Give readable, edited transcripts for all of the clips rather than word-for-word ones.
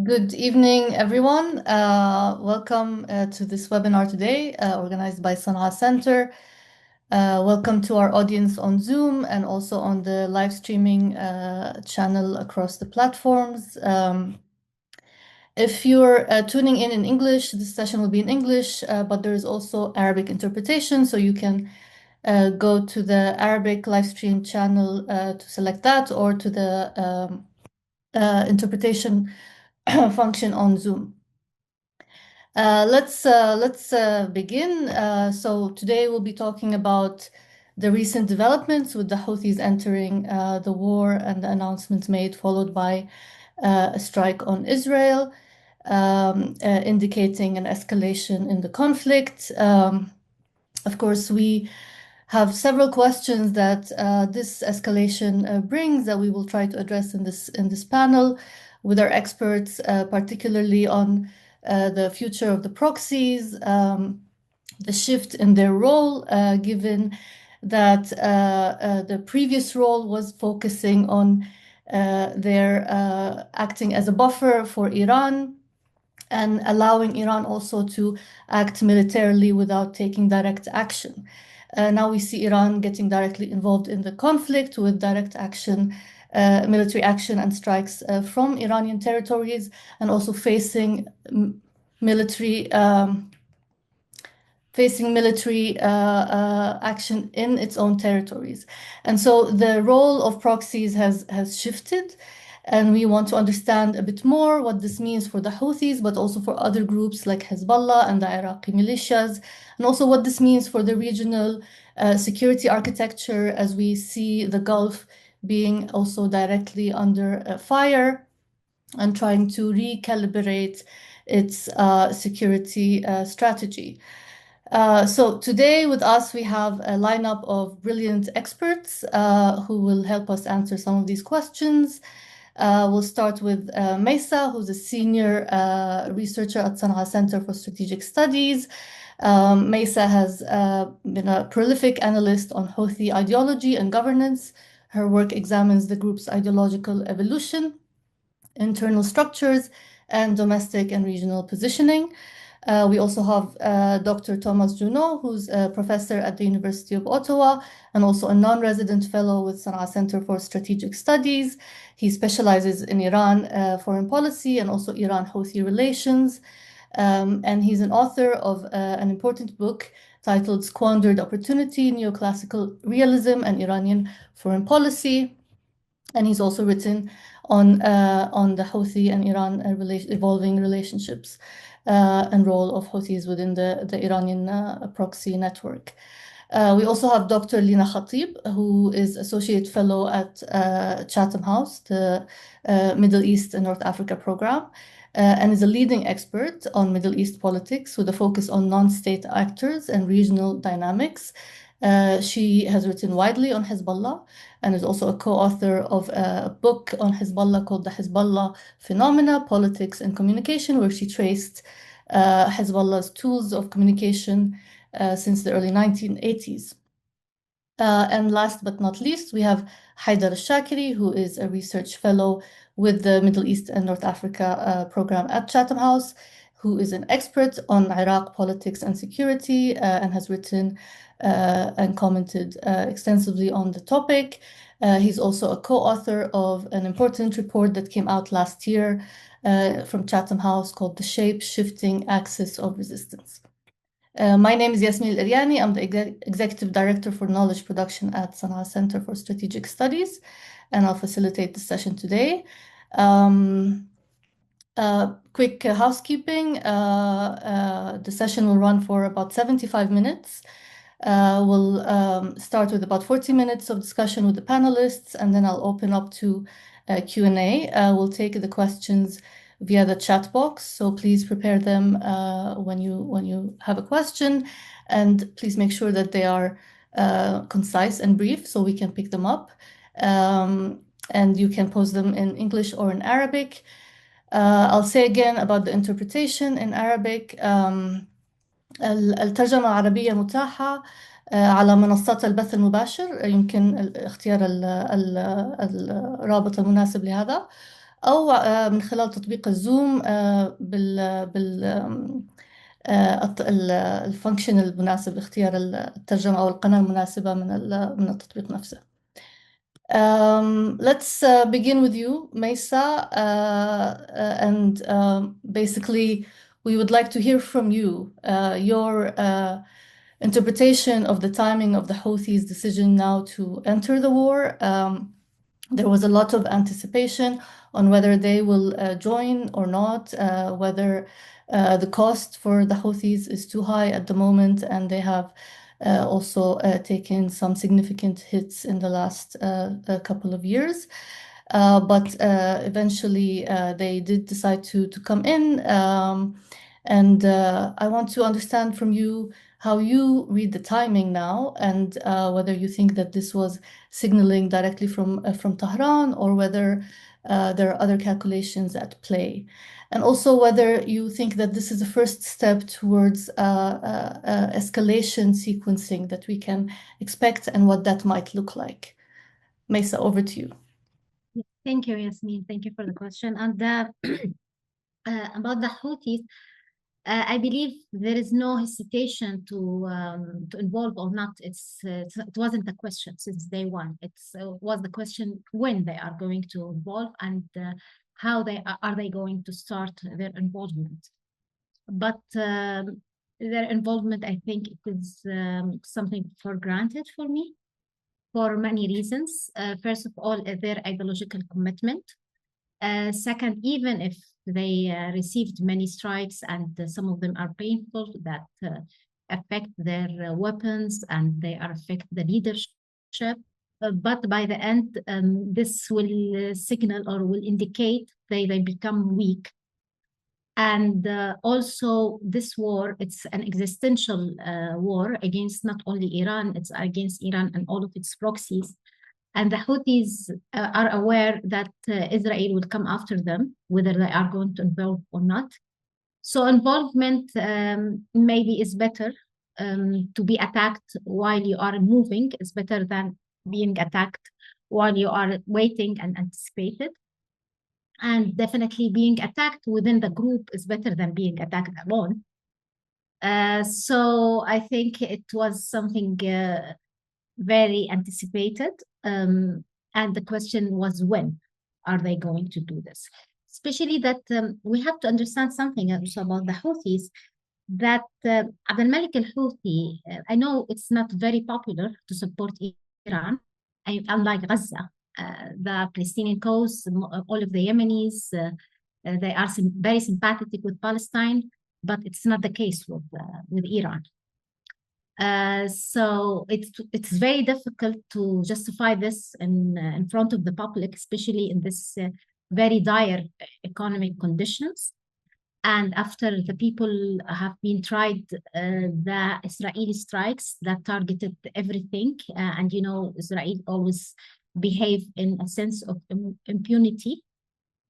Good evening, everyone. Welcome to this webinar today, organized by Sana'a Center. Welcome to our audience on Zoom and also on the live streaming channel across the platforms. If you're tuning in English, this session will be in English, but there is also Arabic interpretation, so you can go to the Arabic live stream channel to select that, or to the interpretation function on Zoom. Let's begin. So today we'll be talking about the recent developments with the Houthis entering the war and the announcements made, followed by a strike on Israel, indicating an escalation in the conflict. Of course, we have several questions that this escalation brings that we will try to address in this panel with our experts, particularly on the future of the proxies, the shift in their role, given that the previous role was focusing on their acting as a buffer for Iran and allowing Iran also to act militarily without taking direct action. Now we see Iran getting directly involved in the conflict with direct action, military action and strikes from Iranian territories, and also facing military action in its own territories. And so the role of proxies has shifted, and we want to understand a bit more what this means for the Houthis, but also for other groups like Hezbollah and the Iraqi militias, and also what this means for the regional security architecture as we see the Gulf being also directly under fire and trying to recalibrate its security strategy. So today with us, we have a lineup of brilliant experts who will help us answer some of these questions. We'll start with Maysaa, who's a senior researcher at Sana'a Center for Strategic Studies. Maysaa has been a prolific analyst on Houthi ideology and governance. Her work examines the group's ideological evolution, internal structures, and domestic and regional positioning. We also have Dr. Thomas Junot, who's a professor at the University of Ottawa and also a non-resident fellow with Sana'a Center for Strategic Studies. He specializes in Iran foreign policy and also Iran-Houthi relations. And he's an author of an important book titled Squandered Opportunity, Neoclassical Realism and Iranian Foreign Policy. And he's also written on the Houthi and Iran evolving relationships and role of Houthis within the Iranian proxy network. We also have Dr. Lina Khatib, who is Associate Fellow at Chatham House, the Middle East and North Africa program, and is a leading expert on Middle East politics with a focus on non-state actors and regional dynamics. She has written widely on Hezbollah and is also a co-author of a book on Hezbollah called The Hezbollah Phenomena, Politics and Communication, where she traced Hezbollah's tools of communication since the early 1980s. And last but not least, we have Haidar al-Shakiri, who is a research fellow with the Middle East and North Africa program at Chatham House, who is an expert on Iraq politics and security and has written and commented extensively on the topic. He's also a co-author of an important report that came out last year from Chatham House called The Shape-Shifting Axis of Resistance. My name is Yasmin Al-Iryani. I'm the Executive Director for Knowledge Production at Sana'a Center for Strategic Studies, and I'll facilitate the session today. Quick housekeeping. The session will run for about 75 minutes. We'll start with about 40 minutes of discussion with the panelists, and then I'll open up to Q&A. We'll take the questions via the chat box, so please prepare them when you have a question, and please make sure that they are concise and brief so we can pick them up. And you can pose them in English or in Arabic. I'll say again about the interpretation in Arabic. الترجمة العربية متاحة على منصات البث المباشر. يمكن اختيار الرابط المناسب لهذا. أو من خلال تطبيق الزوم بال الفانكشن المناسب لاختيار الترجمة أو القناة المناسبة من التطبيق نفسه. Let's begin with you, Maysaa, and basically we would like to hear from you your interpretation of the timing of the Houthis' decision now to enter the war. There was a lot of anticipation on whether they will join or not, whether the cost for the Houthis is too high at the moment, and they have also taken some significant hits in the last couple of years. But eventually they did decide to come in. And I want to understand from you how you read the timing now, and whether you think that this was signaling directly from Tehran, or whether there are other calculations at play. And also whether you think that this is the first step towards escalation sequencing that we can expect, and what that might look like. Maysaa, over to you. Thank you, Yasmin. Thank you for the question. And about the Houthis, I believe there is no hesitation to involve or not. It wasn't a question since day one. It was the question when they are going to involve, and how are they going to start their involvement. But their involvement, I think it is something for granted for me, for many reasons. First of all, their ideological commitment. Second, even if they received many strikes, and some of them are painful, that affect their weapons, and they affect the leadership. But by the end, this will signal or will indicate they become weak. And also this war, it's an existential war against not only Iran, it's against Iran and all of its proxies. And the Houthis are aware that Israel will come after them, whether they are going to involve or not. So involvement maybe is better. To be attacked while you are moving is better than being attacked while you are waiting and anticipated. And definitely being attacked within the group is better than being attacked alone. So I think it was something very anticipated. And the question was, when are they going to do this? Especially that we have to understand something also about the Houthis, that Abd al-Malik al-Houthi, I know it's not very popular to support Iran, unlike Gaza. The Palestinian cause, all of the Yemenis, they are very sympathetic with Palestine, but it's not the case with Iran. So it's very difficult to justify this in front of the public, especially in this very dire economic conditions. And after the people have been tried, the Israeli strikes that targeted everything, and you know, Israel always behave in a sense of impunity.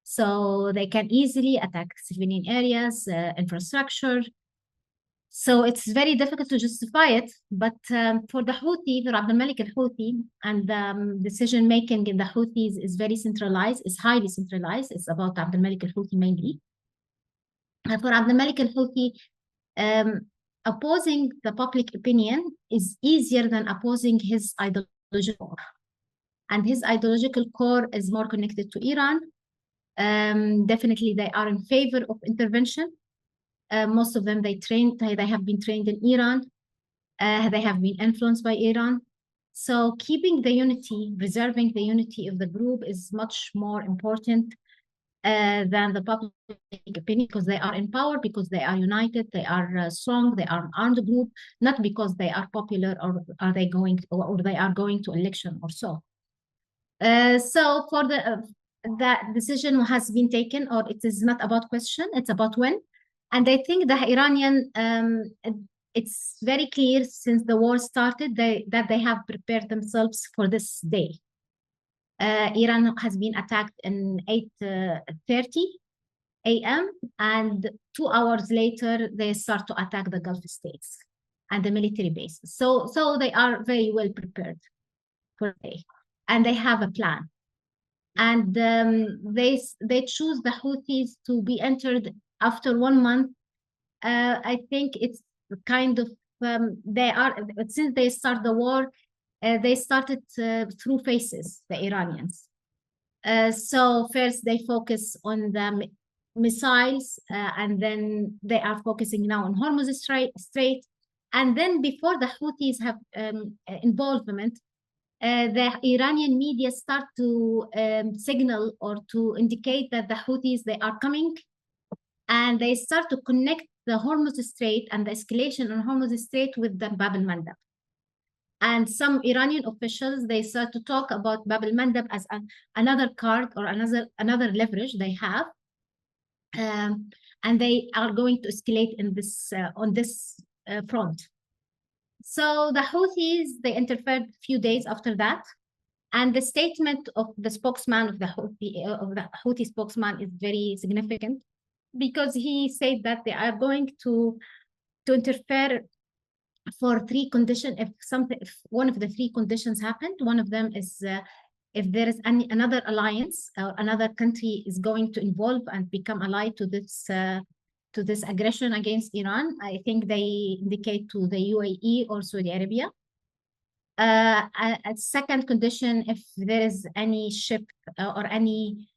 So they can easily attack civilian areas, infrastructure. So it's very difficult to justify it. But for the Houthi, for Abd al-Malik al-Houthi, and decision making in the Houthis is very centralized, is highly centralized. It's about Abd al-Malik al-Houthi mainly. For Abd al-Malik al-Houthi, opposing the public opinion is easier than opposing his ideological core. And his ideological core is more connected to Iran. Definitely they are in favor of intervention. Most of them, they have been trained in Iran. They have been influenced by Iran. So keeping the unity, preserving the unity of the group is much more important than the public opinion, because they are in power, because they are united, they are strong, they are an armed group, not because they are popular or they are going to election or so. So for that decision has been taken, or it is not about question, it's about when. And I think the Iranian, it's very clear since the war started that they have prepared themselves for this day. Iran has been attacked in 8:30 a.m. and 2 hours later they start to attack the Gulf states and the military bases. So they are very well prepared for the day, and they have a plan. And they choose the Houthis to be entered after 1 month. I think it's kind of they are since they start the war, they started through phases, the Iranians. So first they focus on the missiles, and then they are focusing now on Hormuz Strait. And then before the Houthis have involvement, the Iranian media start to signal or to indicate that the Houthis, they are coming, and they start to connect the Hormuz Strait and the escalation on Hormuz Strait with the Bab al-Mandab. And some Iranian officials, they start to talk about Bab al-Mandab as another card or another leverage they have. And they are going to escalate in this on this front. So the Houthis, they interfered a few days after that. And the statement of the spokesman of the Houthi spokesman is very significant, because he said that they are going to interfere for three conditions. If one of the three conditions happened, one of them is if there is another alliance or another country is going to involve and become allied to this aggression against Iran. I think they indicate to the UAE or Saudi Arabia. A second condition, if there is any ship or any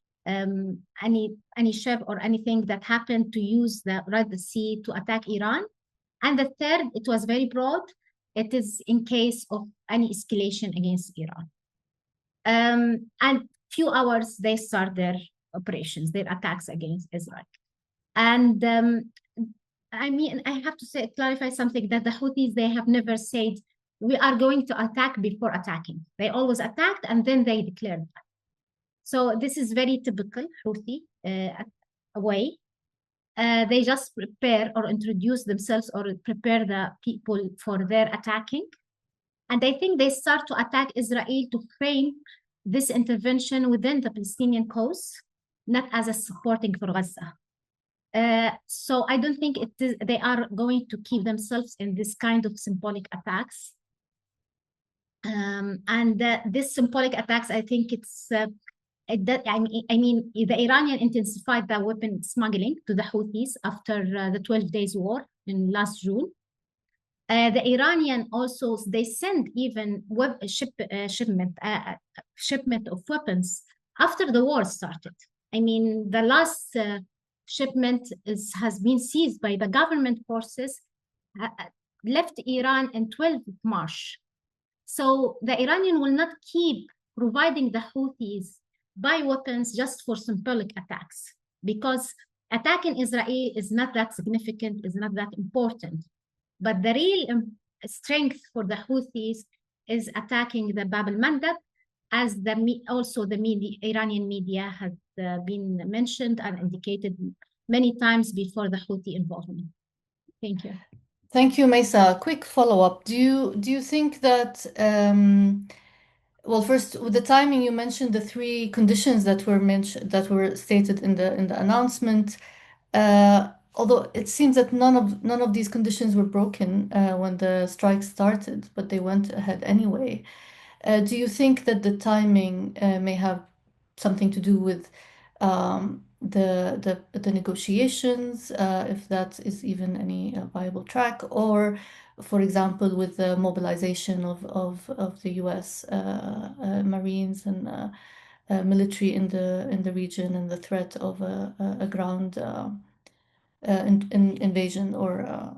ship or anything that happened to use the Red Sea to attack Iran. And the third, it was very broad. It is in case of any escalation against Iran. And few hours they start their operations, their attacks against Israel. And I mean, I have to clarify something, that the Houthis, they have never said we are going to attack before attacking. They always attacked and then they declared that. So this is very typical Houthi way. They just prepare or introduce themselves or prepare the people for their attacking. And I think they start to attack Israel to frame this intervention within the Palestinian cause, not as a supporting for Gaza. So I don't think they are going to keep themselves in this kind of symbolic attacks. And this symbolic attacks, I think I mean, the Iranian intensified the weapon smuggling to the Houthis after the 12 days war in last June. The Iranian also, they send even shipment of weapons after the war started. I mean, the last shipment has been seized by the government forces, left Iran in 12th March. So the Iranian will not keep providing the Houthis by weapons just for symbolic attacks, because attacking Israel is not that significant, is not that important. But the real strength for the Houthis is attacking the Bab al-Mandab, as also the Iranian media has been mentioned and indicated many times before the Houthi involvement. Thank you. Thank you, Maysaa. Quick follow-up. Do you think that well, first, with the timing, you mentioned the three conditions that were stated in the announcement. Although it seems that none of these conditions were broken when the strike started, but they went ahead anyway. Do you think that the timing may have something to do with the negotiations, if that is even any viable track, or, for example, with the mobilization of the U.S. Marines and military in the region, and the threat of a ground invasion or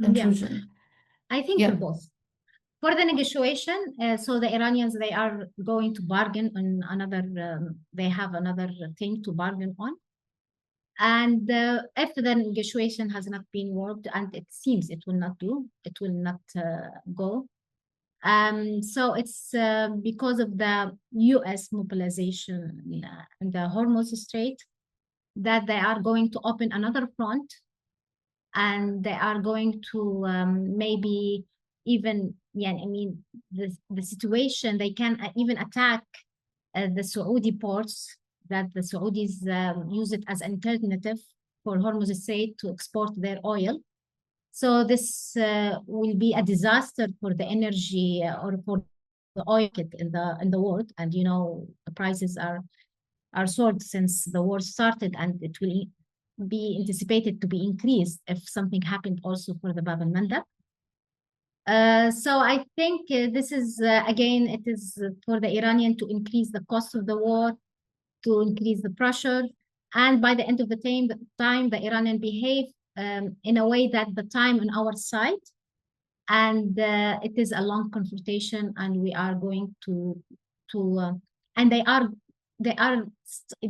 intrusion? Yeah. I think for both. For the negotiation, so the Iranians, they are going to bargain on another, they have another thing to bargain on. And if the negotiation has not been worked, and it seems it will not go. So it's because of the US mobilization in the Hormuz Strait, that they are going to open another front, and they are going to maybe even, yeah, I mean, the situation, they can even attack the Saudi ports, that the Saudis use it as an alternative for Hormuz Strait to export their oil. So this will be a disaster for the energy or for the oil market in the world, and the prices are soared since the war started, and it will be anticipated to be increased if something happened also for the Bab al Mandab. So I think this is again, it is for the Iranian to increase the cost of the war, to increase the pressure, and by the end of the time the Iranian behave in a way that the time on our side, and it is a long confrontation, and we are going to and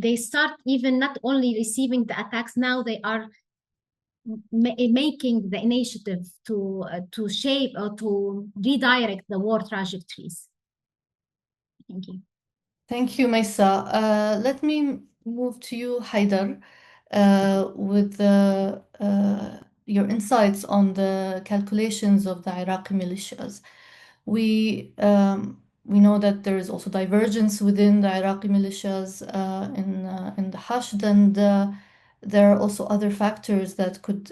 they start even not only receiving the attacks now, they are making the initiative to shape or to redirect the war trajectories. Thank you. Thank you, Maysaa. Let me move to you, Haidar, with your insights on the calculations of the Iraqi militias. We know that there is also divergence within the Iraqi militias in the Hashd, and there are also other factors that could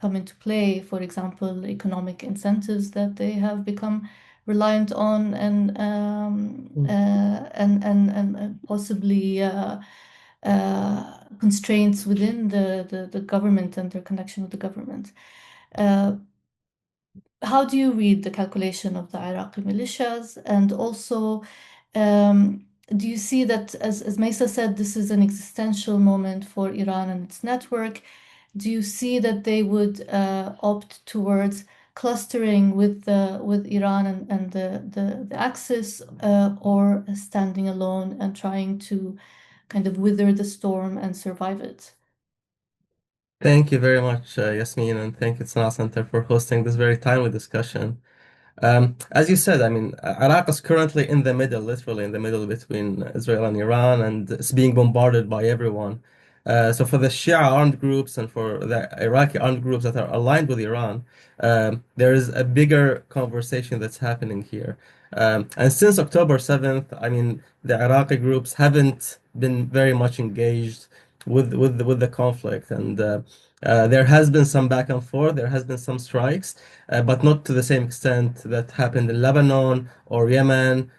come into play. For example, economic incentives that they have become reliant on, and possibly constraints within the government and their connection with the government. Uh, how do you read the calculation of the Iraqi militias? And also, do you see that, as Maysaa said, this is an existential moment for Iran and its network? Do you see that they would opt towards clustering with Iran and the Axis, or standing alone and trying to kind of wither the storm and survive it? Thank you very much, Yasmin, and thank you, Sana Center, for hosting this very timely discussion. As you said, I mean, Iraq is currently in the middle, literally in the middle between Israel and Iran, and it's being bombarded by everyone. So for the Shia armed groups and for the Iraqi armed groups that are aligned with Iran, there is a bigger conversation that's happening here. And since October 7th, I mean, the Iraqi groups haven't been very much engaged with the conflict, and there has been some back and forth, there has been some strikes, but not to the same extent that happened in Lebanon or Yemen,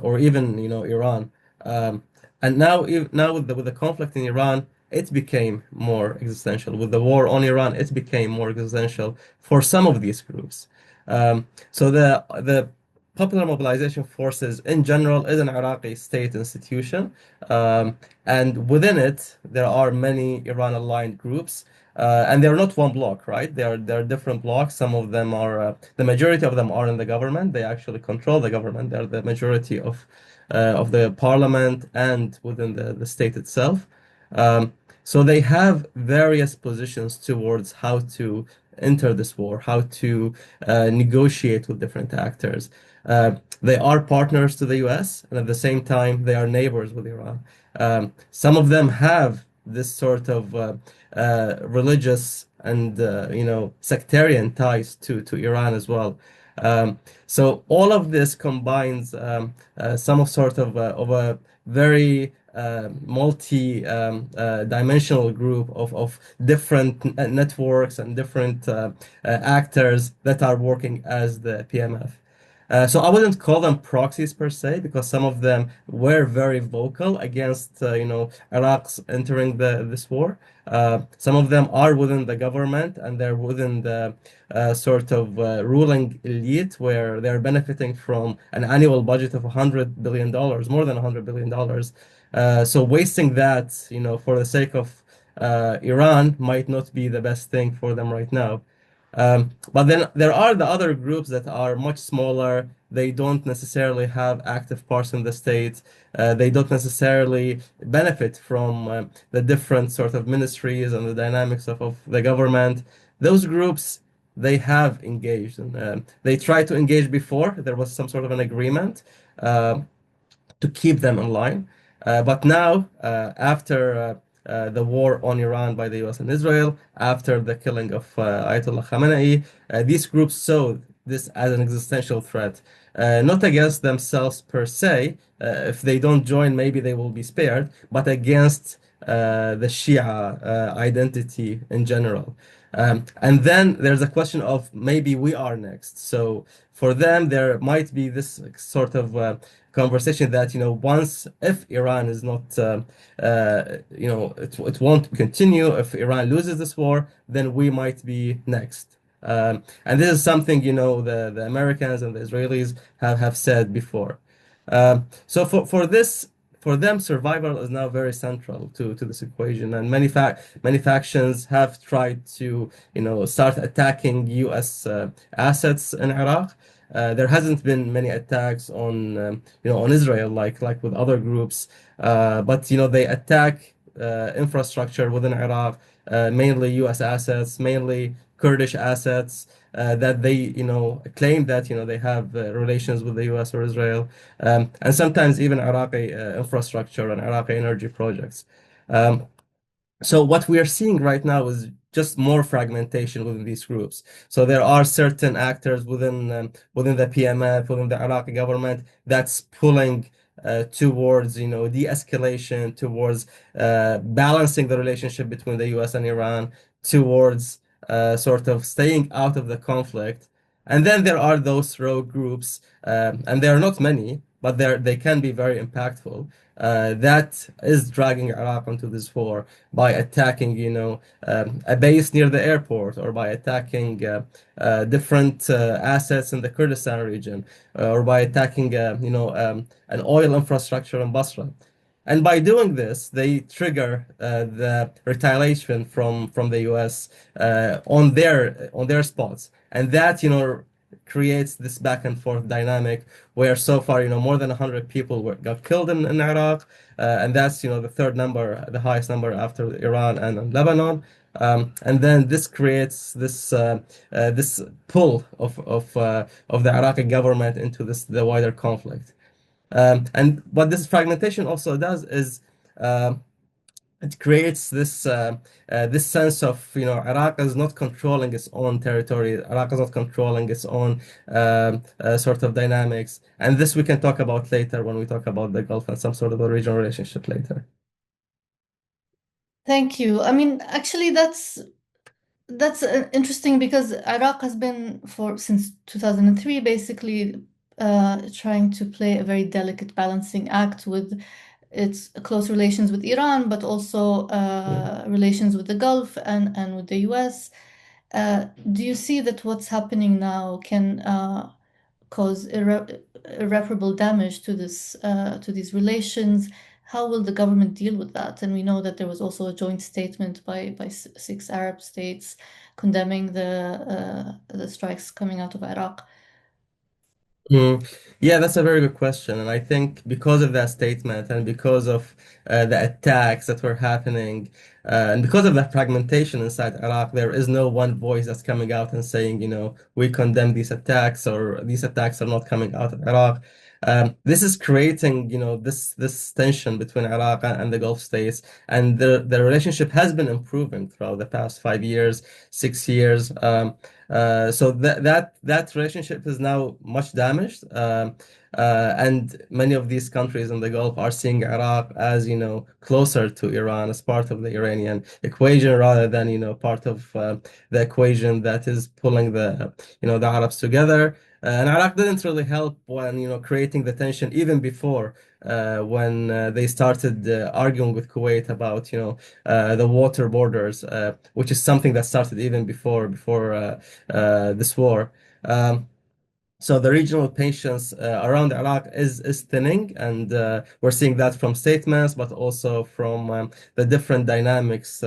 or even Iran. Um, and now with the conflict in Iran, it became more existential. With the war on Iran, it became more existential for some of these groups. So the Popular Mobilization Forces in general is an Iraqi state institution, and within it there are many Iran-aligned groups. And they're not one block, right? They're different blocks. Some of them are the majority of them are in the government. They actually control the government. They're the majority of the parliament and within the state itself. So they have various positions towards how to enter this war, how to negotiate with different actors. They are partners to the US, and at the same time, they are neighbors with Iran. Some of them have this sort of religious and sectarian ties to Iran as well. So all of this combines some sort of a very multi-dimensional group of different networks and different actors that are working as the PMF. So I wouldn't call them proxies per se, because some of them were very vocal against, Iraq's entering this war. Some of them are within the government and they're within the sort of ruling elite, where they're benefiting from an annual budget of $100 billion, more than $100 billion. So wasting that, for the sake of Iran might not be the best thing for them right now. But then there are the other groups that are much smaller. They don't necessarily have active parts in the state. They don't necessarily benefit from the different sort of ministries and the dynamics of the government. Those groups, they have engaged, and they tried to engage before. There was some sort of an agreement. To keep them in line. But now, after the war on Iran by the US and Israel, after the killing of Ayatollah Khamenei, these groups saw this as an existential threat. Not against themselves per se. If they don't join, maybe they will be spared, but against the Shia identity in general. And then there's a question of maybe we are next. So for them, there might be this sort of conversation that, once if Iran is not, it won't continue. If Iran loses this war, then we might be next. And this is something, the Americans and the Israelis have said before. So for them, survival is now very central to this equation, and many factions have tried to, start attacking U.S. Assets in Iraq. There hasn't been many attacks on, on Israel like with other groups, but they attack infrastructure within Iraq, mainly U.S. assets, mainly Kurdish assets. That they, claim that, they have relations with the US or Israel, and sometimes even Iraqi infrastructure and Iraqi energy projects. Um, so what we are seeing right now is just more fragmentation within these groups. So there are certain actors within the PMF, within the Iraqi government, that's pulling towards, de-escalation, towards balancing the relationship between the US and Iran, towards sort of staying out of the conflict. And then there are those rogue groups, and there are not many, but they can be very impactful. That is dragging Iraq into this war by attacking, a base near the airport, or by attacking different assets in the Kurdistan region, or by attacking, an oil infrastructure in Basra. And by doing this, they trigger the retaliation from the U.S. On their spots, and that creates this back and forth dynamic where so far more than 100 people got killed in Iraq, and that's the third number, the highest number after Iran and Lebanon. And then this creates this pull of the Iraqi government into the wider conflict. And what this fragmentation also does is it creates this sense of Iraq is not controlling its own territory. Iraq is not controlling its own sort of dynamics, and this we can talk about later when we talk about the Gulf and some sort of a regional relationship later. Thank you. I mean, actually, that's interesting because Iraq has been since 2003 basically trying to play a very delicate balancing act with its close relations with Iran, but also relations with the Gulf and with the US. Do you see that what's happening now can cause irreparable damage to these relations? How will the government deal with that? And we know that there was also a joint statement by 6 Arab states condemning the strikes coming out of Iraq. Mm. Yeah, that's a very good question. And I think because of that statement and because of the attacks that were happening, and because of the fragmentation inside Iraq, there is no one voice that's coming out and saying, we condemn these attacks, or these attacks are not coming out of Iraq. This is creating, this tension between Iraq and the Gulf states, and the relationship has been improving throughout the past 5 years, 6 years. So that relationship is now much damaged, and many of these countries in the Gulf are seeing Iraq as closer to Iran, as part of the Iranian equation, rather than part of the equation that is pulling the Arabs together. And Iraq didn't really help when creating the tension even before. When they started arguing with Kuwait about the water borders, which is something that started even before this war. So the regional patience around Iraq is thinning, and we're seeing that from statements, but also from the different dynamics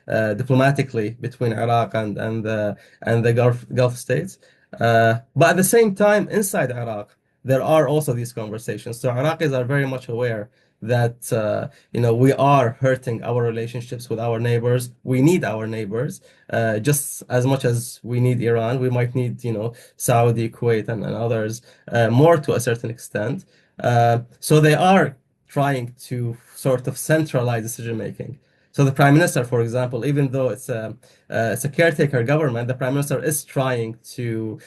diplomatically between Iraq and the Gulf states. But at the same time, inside Iraq, there are also these conversations. So Iraqis are very much aware that we are hurting our relationships with our neighbors. We need our neighbors just as much as we need Iran. We might need Saudi, Kuwait, and others more to a certain extent. So they are trying to sort of centralize decision making. So the prime minister, for example, even though it's a caretaker government, the prime minister is trying to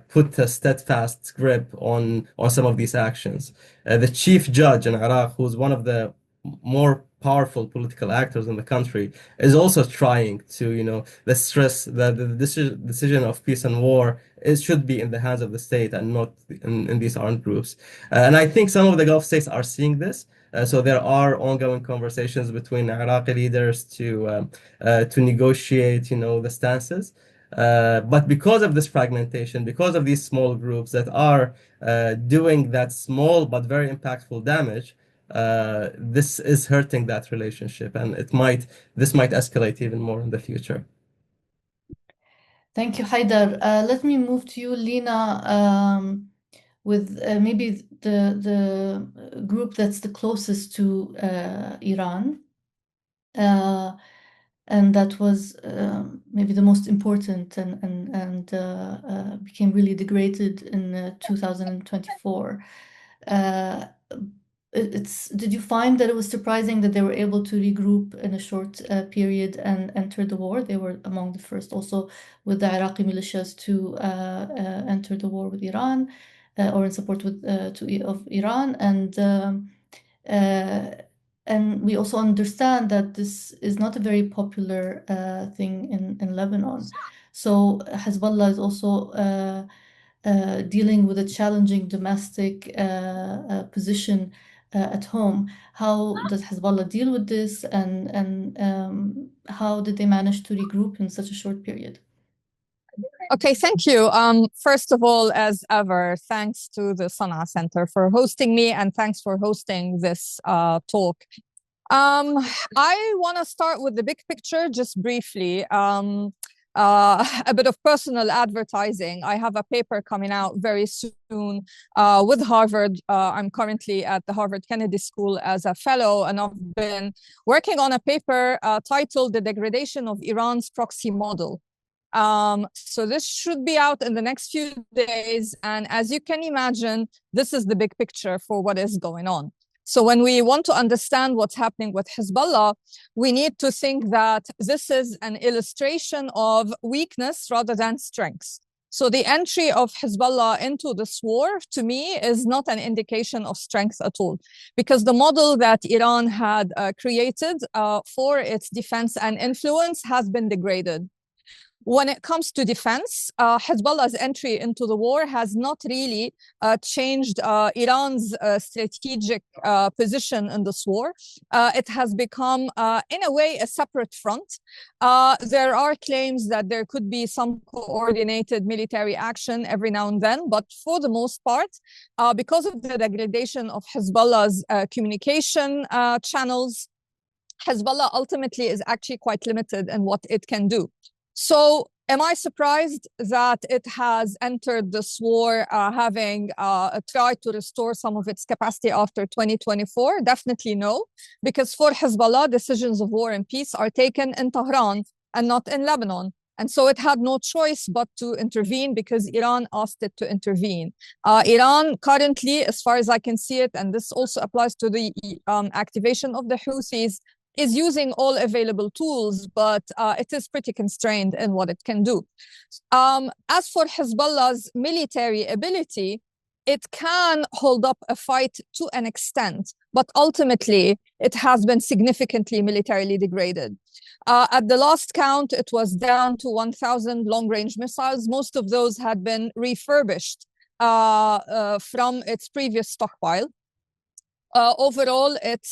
put a steadfast grip on some of these actions. The chief judge in Iraq, who's one of the more powerful political actors in the country is also trying to, the stress that the decision of peace and war should be in the hands of the state and not in these armed groups. And I think some of the Gulf states are seeing this. So there are ongoing conversations between Iraqi leaders to negotiate, the stances. But because of this fragmentation, because of these small groups that are doing that small but very impactful damage, this is hurting that relationship, and this might escalate even more in the future. Thank you, Haidar. Let me move to you, Lina, with maybe the group that's the closest to Iran. And that was maybe the most important and became really degraded in 2024. Did you find that it was surprising that they were able to regroup in a short period and enter the war? They were among the first, also with the Iraqi militias, to enter the war with Iran, or in support of Iran, and we also understand that this is not a very popular thing in Lebanon. So Hezbollah is also dealing with a challenging domestic position at home. How does Hezbollah deal with this, and how did they manage to regroup in such a short period? Okay, thank you. First of all, as ever, thanks to the Sana'a Center for hosting me, and thanks for hosting this talk. I want to start with the big picture just briefly. A bit of personal advertising. I have a paper coming out very soon with Harvard. I'm currently at the Harvard Kennedy School as a fellow, and I've been working on a paper titled The Degradation of Iran's Proxy Model. So this should be out in the next few days. And as you can imagine, this is the big picture for what is going on. So when we want to understand what's happening with Hezbollah, we need to think that this is an illustration of weakness rather than strength. So the entry of Hezbollah into this war, to me, is not an indication of strength at all, because the model that Iran had created for its defense and influence has been degraded. When it comes to defense, Hezbollah's entry into the war has not really changed Iran's strategic position in this war. It has become, in a way, a separate front. There are claims that there could be some coordinated military action every now and then, but for the most part, because of the degradation of Hezbollah's communication channels, Hezbollah ultimately is actually quite limited in what it can do. So am I surprised that it has entered this war having tried to restore some of its capacity after 2024? Definitely no, because for Hezbollah, decisions of war and peace are taken in Tehran and not in Lebanon. And so it had no choice but to intervene because Iran asked it to intervene. Iran currently, as far as I can see it, and this also applies to the activation of the Houthis, is using all available tools, but it is pretty constrained in what it can do. As for Hezbollah's military ability, it can hold up a fight to an extent, but ultimately it has been significantly militarily degraded. At the last count, it was down to 1,000 long-range missiles. Most of those had been refurbished from its previous stockpile. Overall, its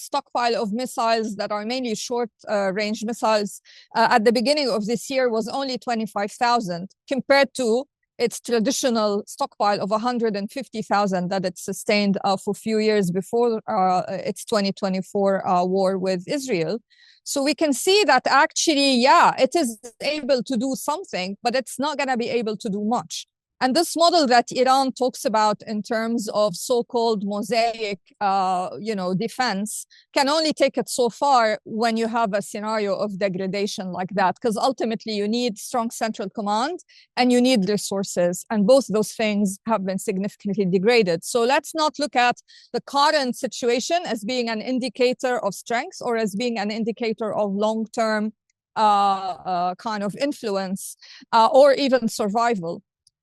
stockpile of missiles that are mainly short-range missiles at the beginning of this year was only 25,000 compared to its traditional stockpile of 150,000 that it sustained for a few years before its 2024 war with Israel. So we can see that actually, yeah, it is able to do something, but it's not going to be able to do much. And this model that Iran talks about in terms of so-called mosaic, defense can only take it so far when you have a scenario of degradation like that, because ultimately you need strong central command and you need resources, and both those things have been significantly degraded. So let's not look at the current situation as being an indicator of strength or as being an indicator of long-term kind of influence or even survival.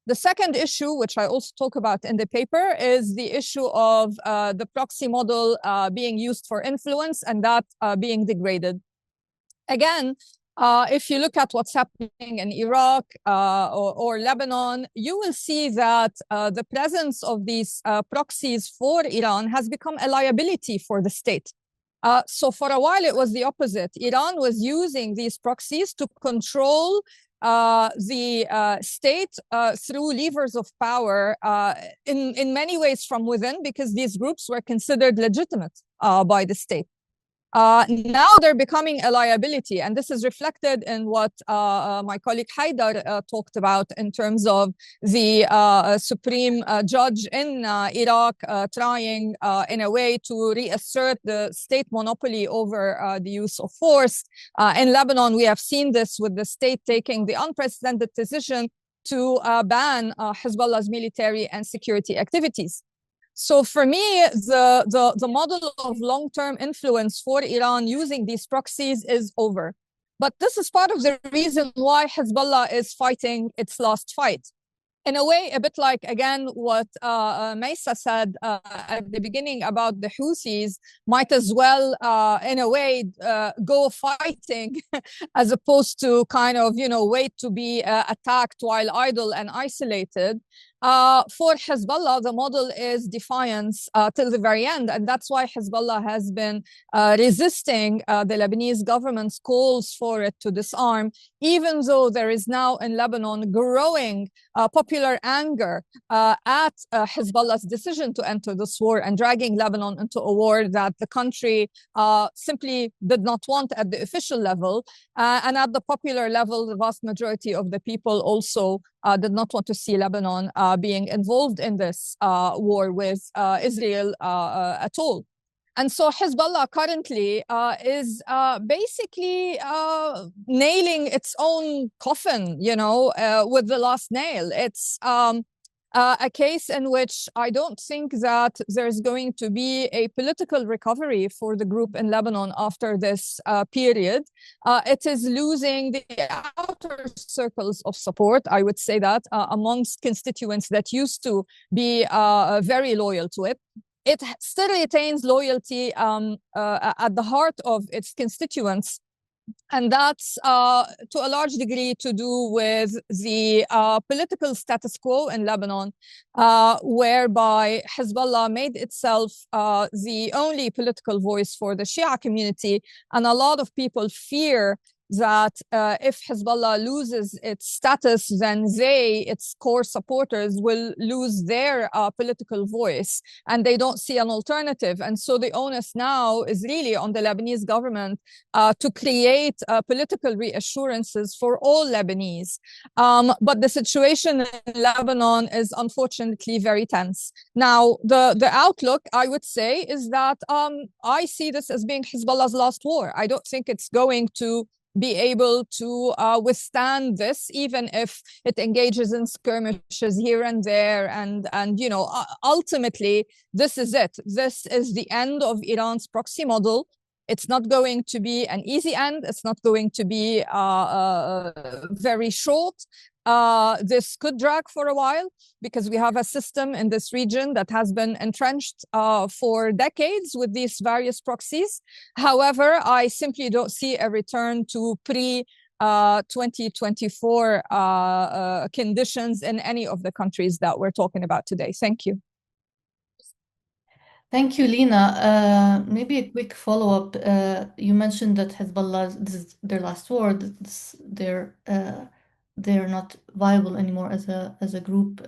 The second issue, which I also talk about in the paper, is the issue of the proxy model being used for influence and that being degraded. Again, if you look at what's happening in Iraq or Lebanon, you will see that the presence of these proxies for Iran has become a liability for the state. So for a while, it was the opposite. Iran was using these proxies to control the state through levers of power in many ways from within, because these groups were considered legitimate by the state. Now they're becoming a liability, and this is reflected in what my colleague Haidar talked about in terms of the Supreme Judge in Iraq trying in a way to reassert the state monopoly over the use of force. In Lebanon, we have seen this with the state taking the unprecedented decision to ban Hezbollah's military and security activities. So for me, the model of long-term influence for Iran using these proxies is over. But this is part of the reason why Hezbollah is fighting its last fight. In a way, a bit like, again, what Maysaa said at the beginning about the Houthis, might as well, in a way, go fighting as opposed to kind of, wait to be attacked while idle and isolated. For Hezbollah, the model is defiance till the very end. And that's why Hezbollah has been resisting the Lebanese government's calls for it to disarm, even though there is now in Lebanon growing popular anger at Hezbollah's decision to enter this war and dragging Lebanon into a war that the country simply did not want at the official level. And at the popular level, the vast majority of the people also did not want to see Lebanon being involved in this war with Israel at all. And so Hezbollah currently is basically nailing its own coffin, with the last nail. It's a case in which I don't think that there's going to be a political recovery for the group in Lebanon after this period. It is losing the outer circles of support, I would say that, amongst constituents that used to be very loyal to it. It still retains loyalty at the heart of its constituents. And that's to a large degree to do with the political status quo in Lebanon, whereby Hezbollah made itself the only political voice for the Shia community. And a lot of people fear that if Hezbollah loses its status, then its core supporters, will lose their political voice, and they don't see an alternative. And so the onus now is really on the Lebanese government to create political reassurances for all Lebanese. But the situation in Lebanon is unfortunately very tense. Now, the outlook, I would say, is that I see this as being Hezbollah's last war. I don't think it's going to be able to withstand this, even if it engages in skirmishes here and there. And ultimately, this is it. This is the end of Iran's proxy model. It's not going to be an easy end. It's not going to be very short. This could drag for a while because we have a system in this region that has been entrenched for decades with these various proxies. However, I simply don't see a return to pre-2024 conditions in any of the countries that we're talking about today. Thank you. Thank you, Lina. Maybe a quick follow-up. You mentioned that Hezbollah, this is their last war. They're not viable anymore as a group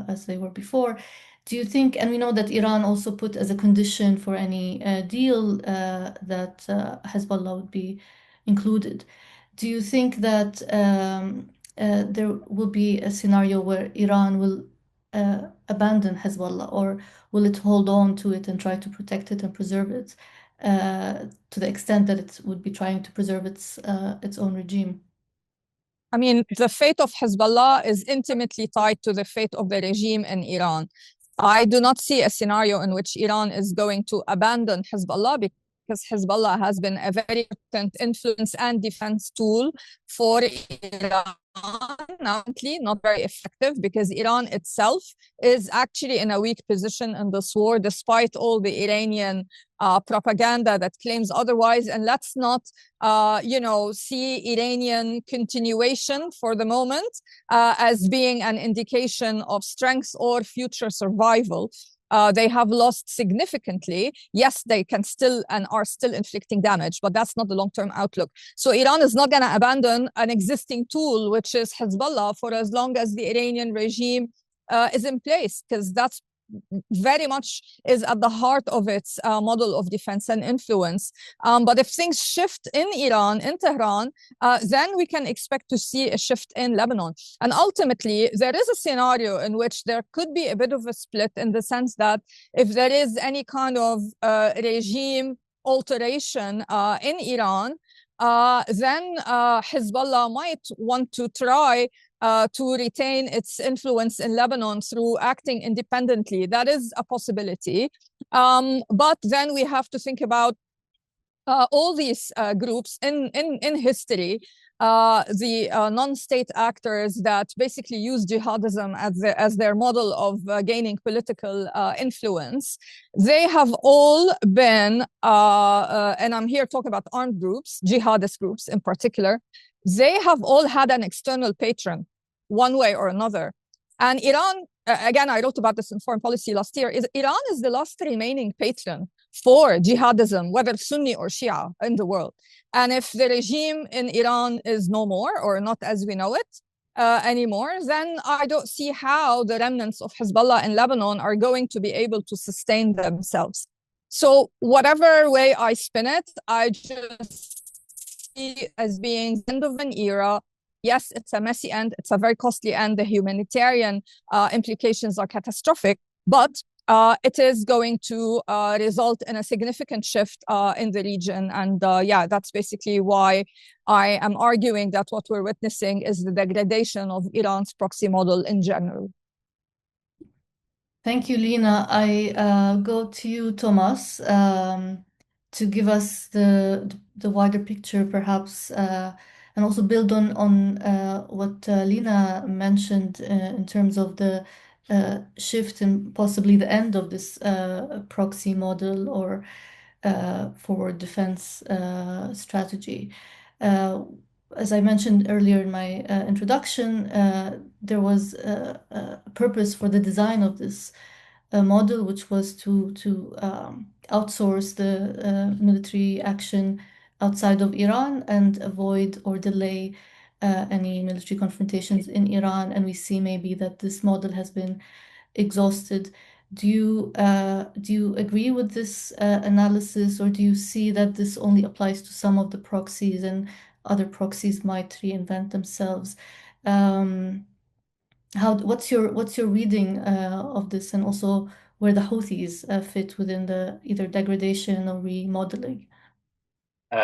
as they were before. Do you think, and we know that Iran also put as a condition for any deal that Hezbollah would be included. Do you think that there will be a scenario where Iran will abandon Hezbollah, or will it hold on to it and try to protect it and preserve it to the extent that it would be trying to preserve its own regime? I mean, the fate of Hezbollah is intimately tied to the fate of the regime in Iran. I do not see a scenario in which Iran is going to abandon Hezbollah, because Hezbollah has been a very important influence and defense tool for Iran not very effective because Iran itself is actually in a weak position in this war, despite all the Iranian propaganda that claims otherwise. And let's not, see Iranian continuation for the moment as being an indication of strength or future survival. They have lost significantly. Yes, they can still and are still inflicting damage, but that's not the long-term outlook. So Iran is not going to abandon an existing tool, which is Hezbollah, for as long as the Iranian regime is in place, because that's very much is at the heart of its model of defense and influence. But if things shift in Iran, in Tehran, then we can expect to see a shift in Lebanon. And ultimately, there is a scenario in which there could be a bit of a split, in the sense that if there is any kind of regime alteration in Iran, then Hezbollah might want to try to retain its influence in Lebanon through acting independently. That is a possibility. But then we have to think about all these groups in history, the non-state actors that basically use jihadism as their model of gaining political influence. They have all been, and I'm here talking about armed groups, jihadist groups in particular, they have all had an external patron, one way or another. And Iran, again, I wrote about this in Foreign Policy last year, Iran is the last remaining patron for jihadism, whether Sunni or Shia in the world. And if the regime in Iran is no more, or not as we know it anymore, then I don't see how the remnants of Hezbollah in Lebanon are going to be able to sustain themselves. So whatever way I spin it, I just see it as being the end of an era. Yes, it's a messy end. It's a very costly end. The humanitarian implications are catastrophic, but it is going to result in a significant shift in the region. And that's basically why I am arguing that what we're witnessing is the degradation of Iran's proxy model in general. Thank you, Lina. I go to you, Thomas, to give us the wider picture, perhaps, and also build on what Lina mentioned in terms of the shift and possibly the end of this proxy model or forward defense strategy. As I mentioned earlier in my introduction, there was a purpose for the design of this model, which was to outsource the military action outside of Iran and avoid or delay any military confrontations in Iran. And we see maybe that this model has been exhausted. Do you agree with this analysis, or do you see that this only applies to some of the proxies and other proxies might reinvent themselves? What's your reading of this, and also where the Houthis fit within the either degradation or remodeling?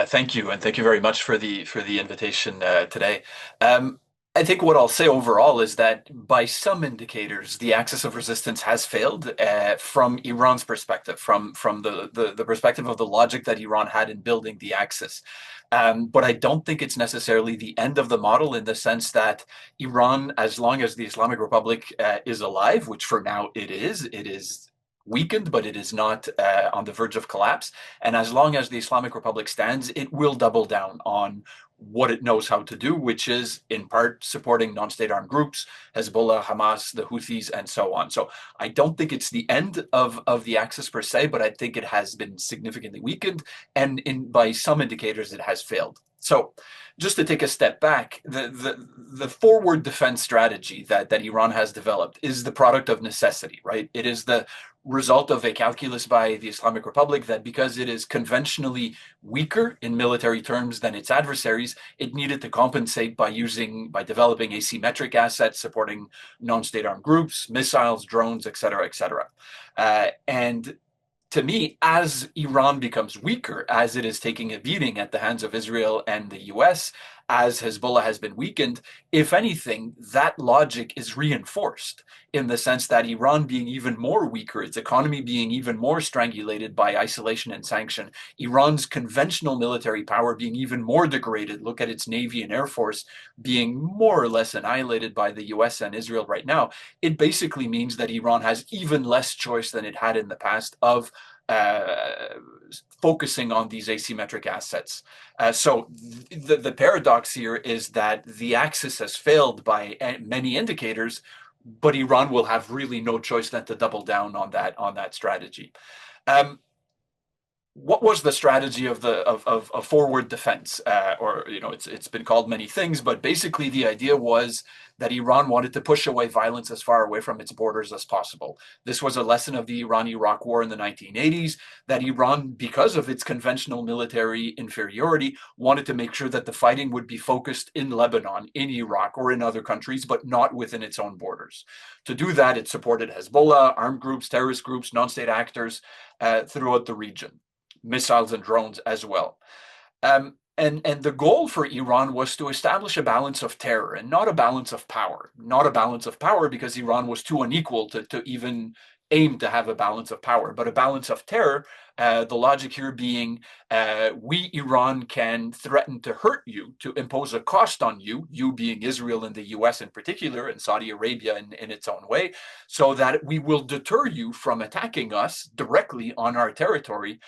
Thank you, and thank you very much for the invitation today. I think what I'll say overall is that by some indicators, the axis of resistance has failed from Iran's perspective, from the perspective of the logic that Iran had in building the axis. But I don't think it's necessarily the end of the model, in the sense that Iran, as long as the Islamic Republic is alive, which for now it is weakened, but it is not on the verge of collapse. And as long as the Islamic Republic stands, it will double down on what it knows how to do, which is in part supporting non-state armed groups, Hezbollah, Hamas, the Houthis, and so on. So I don't think it's the end of the axis per se, but I think it has been significantly weakened, and by some indicators it has failed. So just to take a step back, the forward defense strategy that Iran has developed is the product of necessity, right? It is the result of a calculus by the Islamic Republic that because it is conventionally weaker in military terms than its adversaries, it needed to compensate by developing asymmetric assets supporting non-state armed groups, missiles, drones, et cetera, et cetera. And to me, as Iran becomes weaker, as it is taking a beating at the hands of Israel and the US, as Hezbollah has been weakened, if anything, that logic is reinforced in the sense that Iran being even more weaker, its economy being even more strangulated by isolation and sanction, Iran's conventional military power being even more degraded, look at its navy and air force being more or less annihilated by the US and Israel right now, it basically means that Iran has even less choice than it had in the past of focusing on these asymmetric assets. So the paradox here is that the axis has failed by many indicators, but Iran will have really no choice than to double down on that strategy. What was the strategy of forward defense? Or it's been called many things, but basically the idea was that Iran wanted to push away violence as far away from its borders as possible. This was a lesson of the Iran-Iraq War in the 1980s, that Iran, because of its conventional military inferiority, wanted to make sure that the fighting would be focused in Lebanon, in Iraq, or in other countries, but not within its own borders. To do that, it supported Hezbollah, armed groups, terrorist groups, non-state actors throughout the region. Missiles and drones as well. And the goal for Iran was to establish a balance of terror and not a balance of power. Not a balance of power because Iran was too unequal to even aim to have a balance of power, but a balance of terror. The logic here being we, Iran, can threaten to hurt you, to impose a cost on you, you being Israel and the US in particular, and Saudi Arabia in its own way, so that we will deter you from attacking us directly on our territory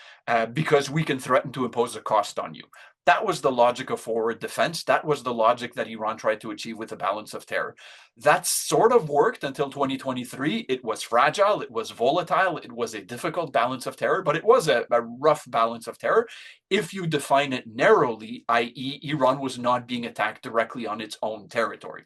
because we can threaten to impose a cost on you. That was the logic of forward defense. That was the logic that Iran tried to achieve with the balance of terror. That sort of worked until 2023. It was fragile, it was volatile, it was a difficult balance of terror, but it was a rough balance of terror if you define it narrowly, i.e., Iran was not being attacked directly on its own territory.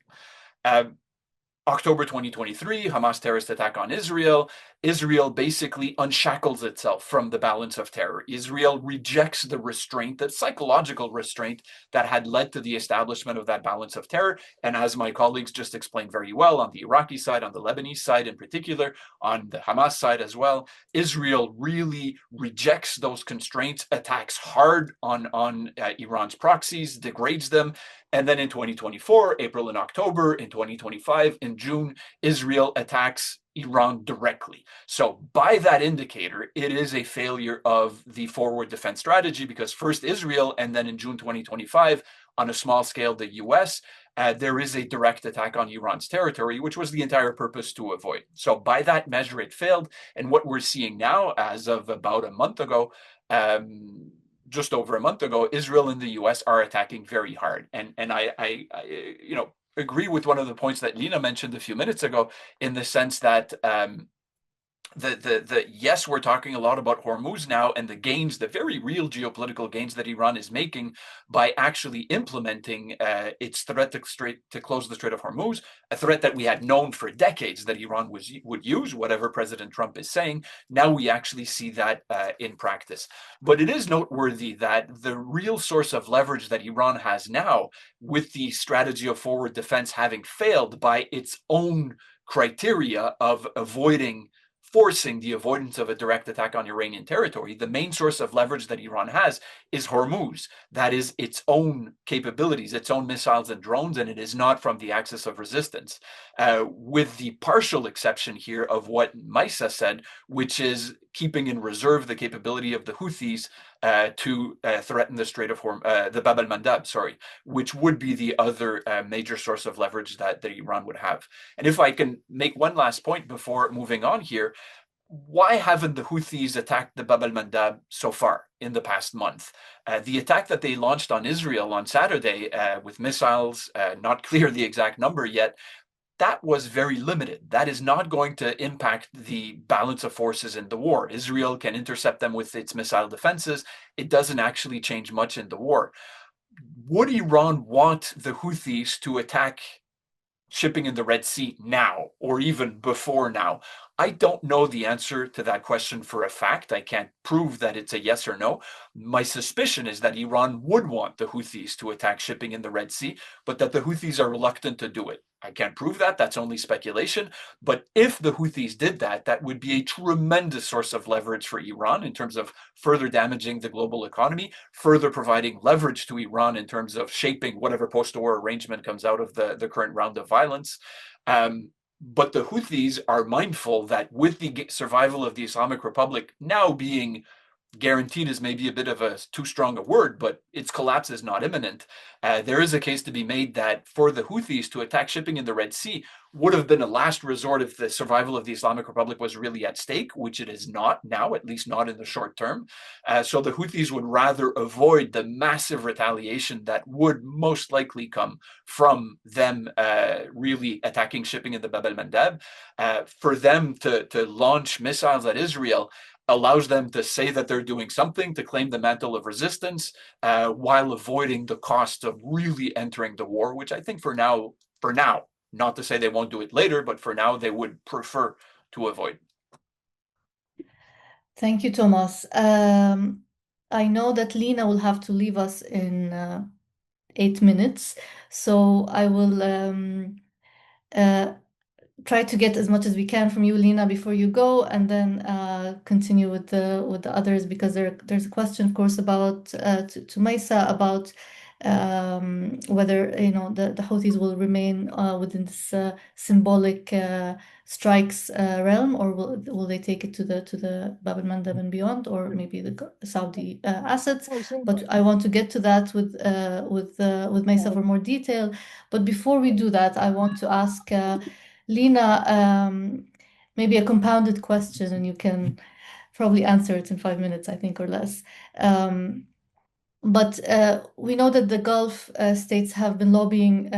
October 2023, Hamas terrorist attack on Israel. Israel basically unshackles itself from the balance of terror. Israel rejects the restraint, the psychological restraint that had led to the establishment of that balance of terror. And as my colleagues just explained very well, on the Iraqi side, on the Lebanese side in particular, on the Hamas side as well, Israel really rejects those constraints, attacks hard on Iran's proxies, degrades them. And then in 2024, April and October, in 2025, in June, Israel attacks Iran directly. So by that indicator, it is a failure of the forward defense strategy because first Israel, and then in June 2025, on a small scale, the US, there is a direct attack on Iran's territory, which was the entire purpose to avoid. So by that measure, it failed. And what we're seeing now, as of about a month ago, just over a month ago, Israel and the US are attacking very hard. And I agree with one of the points that Lina mentioned a few minutes ago, in the sense that yes, we're talking a lot about Hormuz now and the gains, the very real geopolitical gains that Iran is making by actually implementing its threat to close the Strait of Hormuz, a threat that we had known for decades that Iran would use, whatever President Trump is saying. Now we actually see that in practice. But it is noteworthy that the real source of leverage that Iran has now, with the strategy of forward defense having failed by its own criteria of forcing the avoidance of a direct attack on Iranian territory, the main source of leverage that Iran has is Hormuz. That is its own capabilities, its own missiles and drones, and it is not from the axis of resistance. With the partial exception here of what Maysaa said, which is keeping in reserve the capability of the Houthis to threaten the Strait of Hormuz, the Bab al-Mandab, which would be the other major source of leverage that Iran would have. And if I can make one last point before moving on here, why haven't the Houthis attacked the Bab al-Mandab so far in the past month? The attack that they launched on Israel on Saturday with missiles, not clear the exact number yet, that was very limited. That is not going to impact the balance of forces in the war. Israel can intercept them with its missile defenses. It doesn't actually change much in the war. Would Iran want the Houthis to attack shipping in the Red Sea now, or even before now? I don't know the answer to that question for a fact. I can't prove that it's a yes or no. My suspicion is that Iran would want the Houthis to attack shipping in the Red Sea, but that the Houthis are reluctant to do it. I can't prove that. That's only speculation. But if the Houthis did that, that would be a tremendous source of leverage for Iran in terms of further damaging the global economy, further providing leverage to Iran in terms of shaping whatever post-war arrangement comes out of the current round of violence. But the Houthis are mindful that with the survival of the Islamic Republic now being guaranteed is maybe a bit of a too strong a word, but its collapse is not imminent. There is a case to be made that for the Houthis to attack shipping in the Red Sea would have been a last resort if the survival of the Islamic Republic was really at stake, which it is not now, at least not in the short term. So the Houthis would rather avoid the massive retaliation that would most likely come from them really attacking shipping in the Bab el-Mandeb. For them to launch missiles at Israel allows them to say that they're doing something, to claim the mantle of resistance, while avoiding the cost of really entering the war, which I think for now, not to say they won't do it later, but for now they would prefer to avoid. Thank you, Thomas. I know that Lina will have to leave us in 8 minutes, so I will try to get as much as we can from you, Lina, before you go, and then continue with the others, because there's a question, of course, about to Maysaa about whether the Houthis will remain within this symbolic strikes realm, or will they take it to the Bab el-Mandeb and beyond, or maybe the Saudi assets. But I want to get to that with Maysaa for more detail. But before we do that, I want to ask Lina maybe a compounded question, and you can probably answer it in 5 minutes, I think, or less. But we know that the Gulf states have been lobbying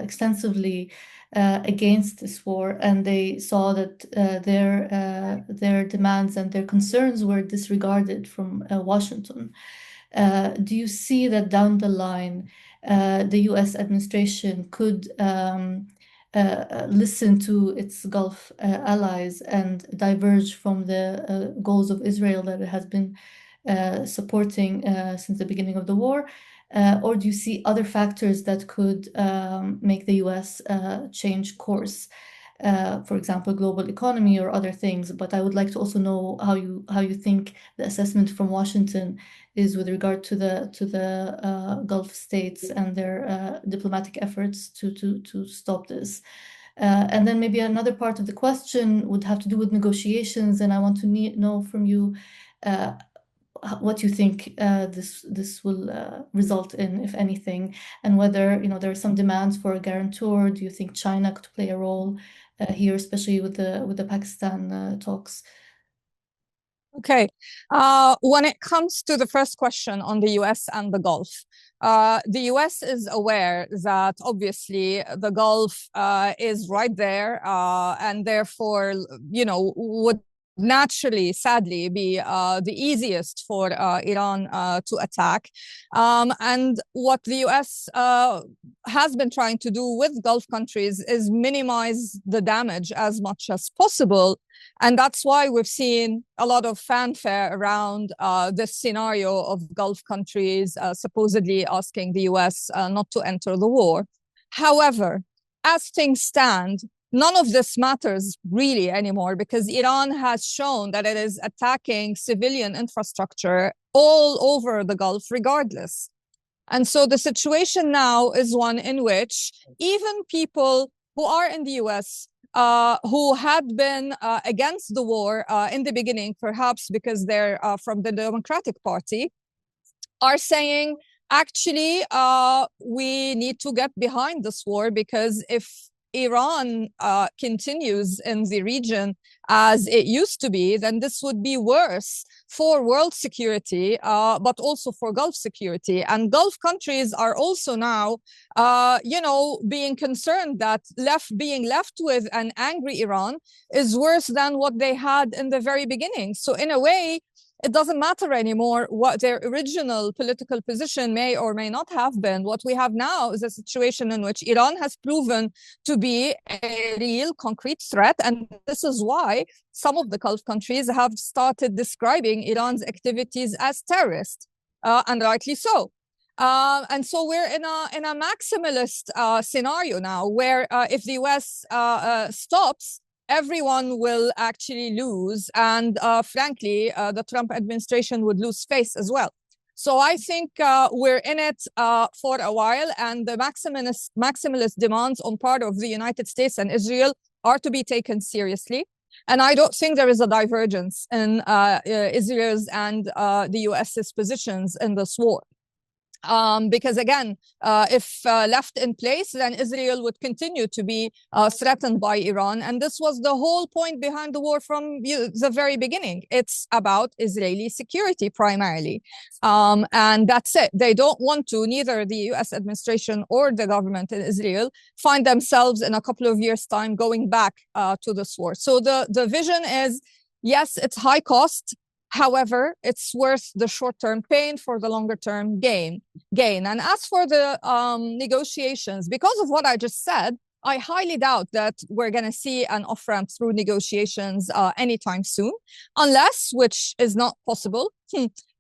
extensively against this war, and they saw that their demands and their concerns were disregarded from Washington. Do you see that down the line the US administration could listen to its Gulf allies and diverge from the goals of Israel that it has been supporting since the beginning of the war? Or do you see other factors that could make the US change course? For example, global economy or other things. But I would like to also know how you think the assessment from Washington is with regard to the Gulf states and their diplomatic efforts to stop this. And then maybe another part of the question would have to do with negotiations, and I want to know from you what you think this will result in, if anything, and whether there are some demands for a guarantor. Do you think China could play a role here, especially with the Pakistan talks? Okay. When it comes to the first question on the US and the Gulf, the US is aware that obviously the Gulf is right there, and therefore, would naturally, sadly, be the easiest for Iran to attack. And what the US has been trying to do with Gulf countries is minimize the damage as much as possible. And that's why we've seen a lot of fanfare around this scenario of Gulf countries supposedly asking the US not to enter the war. However, as things stand, none of this matters really anymore, because Iran has shown that it is attacking civilian infrastructure all over the Gulf regardless. And so the situation now is one in which even people who are in the US, who had been against the war in the beginning, perhaps because they're from the Democratic Party, are saying, actually, we need to get behind this war, because if Iran continues in the region as it used to be, then this would be worse for world security, but also for Gulf security. And Gulf countries are also now, being concerned that being left with an angry Iran is worse than what they had in the very beginning. So in a way, it doesn't matter anymore what their original political position may or may not have been. What we have now is a situation in which Iran has proven to be a real concrete threat. And this is why some of the Gulf countries have started describing Iran's activities as terrorist, and rightly so. And so we're in a maximalist scenario now, where if the US stops, everyone will actually lose. And frankly, the Trump administration would lose face as well. So I think we're in it for a while, and the maximalist demands on part of the United States and Israel are to be taken seriously. And I don't think there is a divergence in Israel's and the US's positions in this war. Because again, if left in place, then Israel would continue to be threatened by Iran. And this was the whole point behind the war from the very beginning. It's about Israeli security primarily. And that's it. They don't want to, neither the US administration or the government in Israel, find themselves in a couple of years' time going back to this war. So the vision is, yes, it's high cost. However, it's worth the short-term pain for the longer-term gain. And as for the negotiations, because of what I just said, I highly doubt that we're going to see an off-ramp through negotiations anytime soon, unless, which is not possible,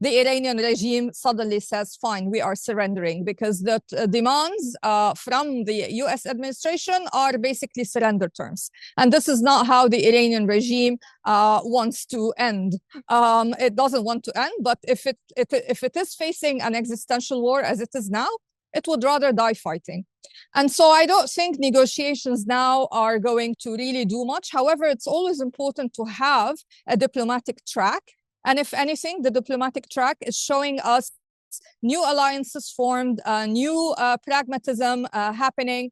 the Iranian regime suddenly says, fine, we are surrendering, because the demands from the US administration are basically surrender terms. And this is not how the Iranian regime wants to end. It doesn't want to end, but if it is facing an existential war as it is now, it would rather die fighting. And so I don't think negotiations now are going to really do much. However, it's always important to have a diplomatic track. And if anything, the diplomatic track is showing us new alliances formed, new pragmatism happening.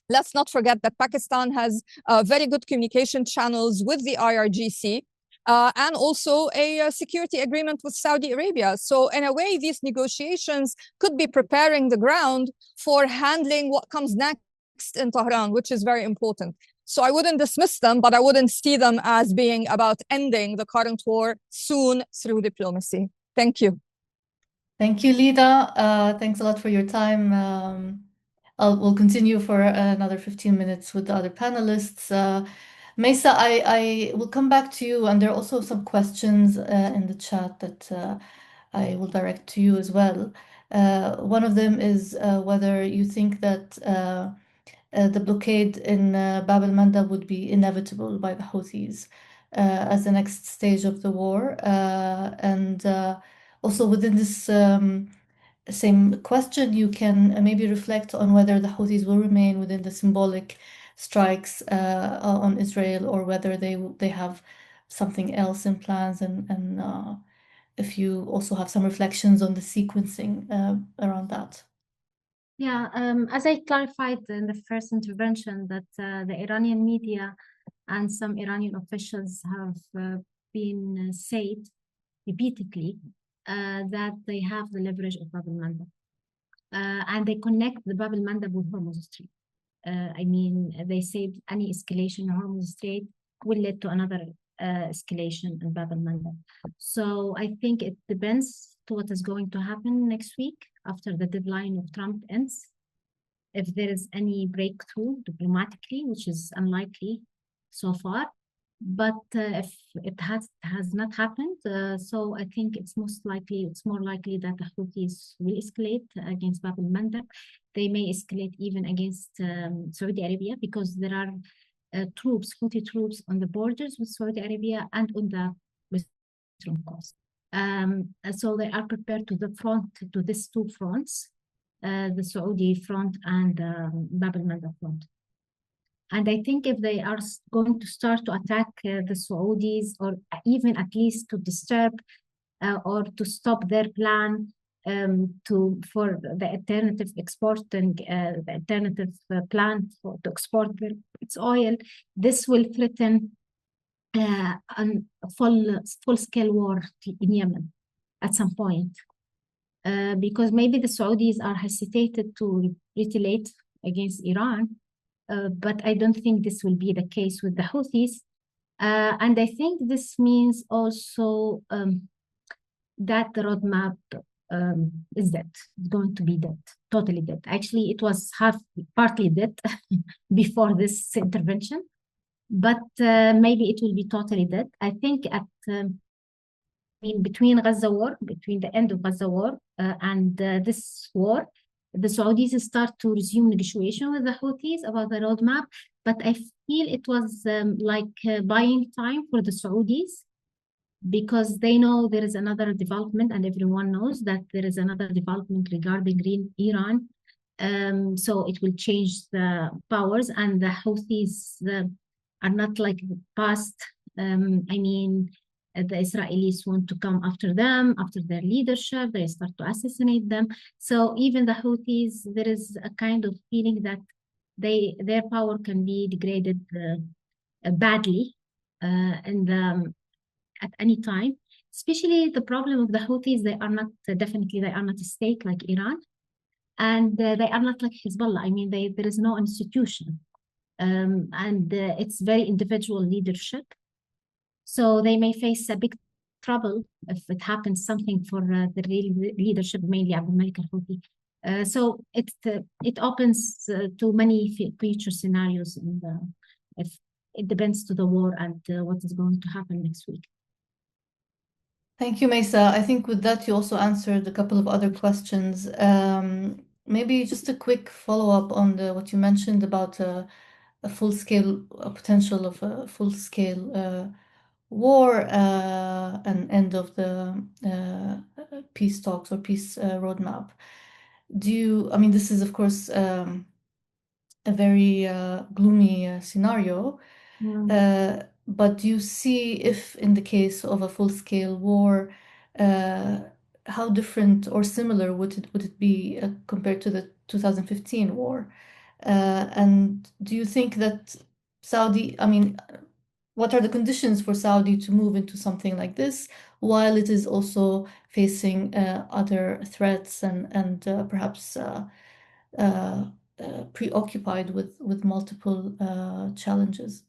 Let's not forget that Pakistan has very good communication channels with the IRGC. And also a security agreement with Saudi Arabia. So in a way, these negotiations could be preparing the ground for handling what comes next in Tehran, which is very important. So I wouldn't dismiss them, but I wouldn't see them as being about ending the current war soon through diplomacy. Thank you. Thank you, Lida. Thanks a lot for your time. We'll continue for another 15 minutes with the other panelists. Maysaa, I will come back to you, and there are also some questions in the chat that I will direct to you as well. One of them is whether you think that the blockade in Bab el-Mandab would be inevitable by the Houthis as the next stage of the war. And also within this same question, you can maybe reflect on whether the Houthis will remain within the symbolic strikes on Israel, or whether they have something else in plans, and if you also have some reflections on the sequencing around that. Yeah, as I clarified in the first intervention, that the Iranian media and some Iranian officials have been said repeatedly that they have the leverage of Bab el-Mandab. And they connect the Bab el-Mandab with Hormuz Strait. I mean, they said any escalation in Hormuz Strait will lead to another escalation in Bab el-Mandab. So I think it depends to what is going to happen next week after the deadline of Trump ends. If there is any breakthrough diplomatically, which is unlikely so far, but if it has not happened, so I think it's more likely that the Houthis will escalate against Bab el-Mandab. They may escalate even against Saudi Arabia, because there are Houthi troops on the borders with Saudi Arabia and on the Western coast. So they are prepared to these two fronts, the Saudi front and Bab el-Mandab front. And I think if they are going to start to attack the Saudis, or even at least to disturb or to stop their plan for the alternative exporting, the alternative plan to export its oil, this will threaten a full-scale war in Yemen at some point. Because maybe the Saudis are hesitated to retaliate against Iran, but I don't think this will be the case with the Houthis. And I think this means also that the roadmap is dead. It's going to be dead, totally dead. Actually, it was partly dead before this intervention, but maybe it will be totally dead. I think between Gaza war, between the end of Gaza war and this war, the Saudis start to resume negotiation with the Houthis about the roadmap. But I feel it was buying time for the Saudis, because they know there is another development, and everyone knows that there is another development regarding Iran. So it will change the powers, and the Houthis are not like the past. The Israelis want to come after them, after their leadership, they start to assassinate them. So even the Houthis, there is a kind of feeling that their power can be degraded badly at any time. Especially the problem of the Houthis, they are not a state like Iran, and they are not like Hezbollah. I mean, there is no institution, and it's very individual leadership. So they may face a big trouble if it happens something for the real leadership, mainly Abdul Malik al-Houthi. So it opens to many future scenarios, and if it depends to the war and what is going to happen next week. Thank you, Maysaa. I think with that, you also answered a couple of other questions. Maybe just a quick follow-up on what you mentioned about a full-scale potential of a full-scale war and end of the peace talks or peace roadmap. This is, of course, a very gloomy scenario. But do you see, if in the case of a full-scale war, how different or similar would it be compared to the 2015 war? And do you think that what are the conditions for Saudi to move into something like this, while it is also facing other threats and perhaps preoccupied with multiple challenges?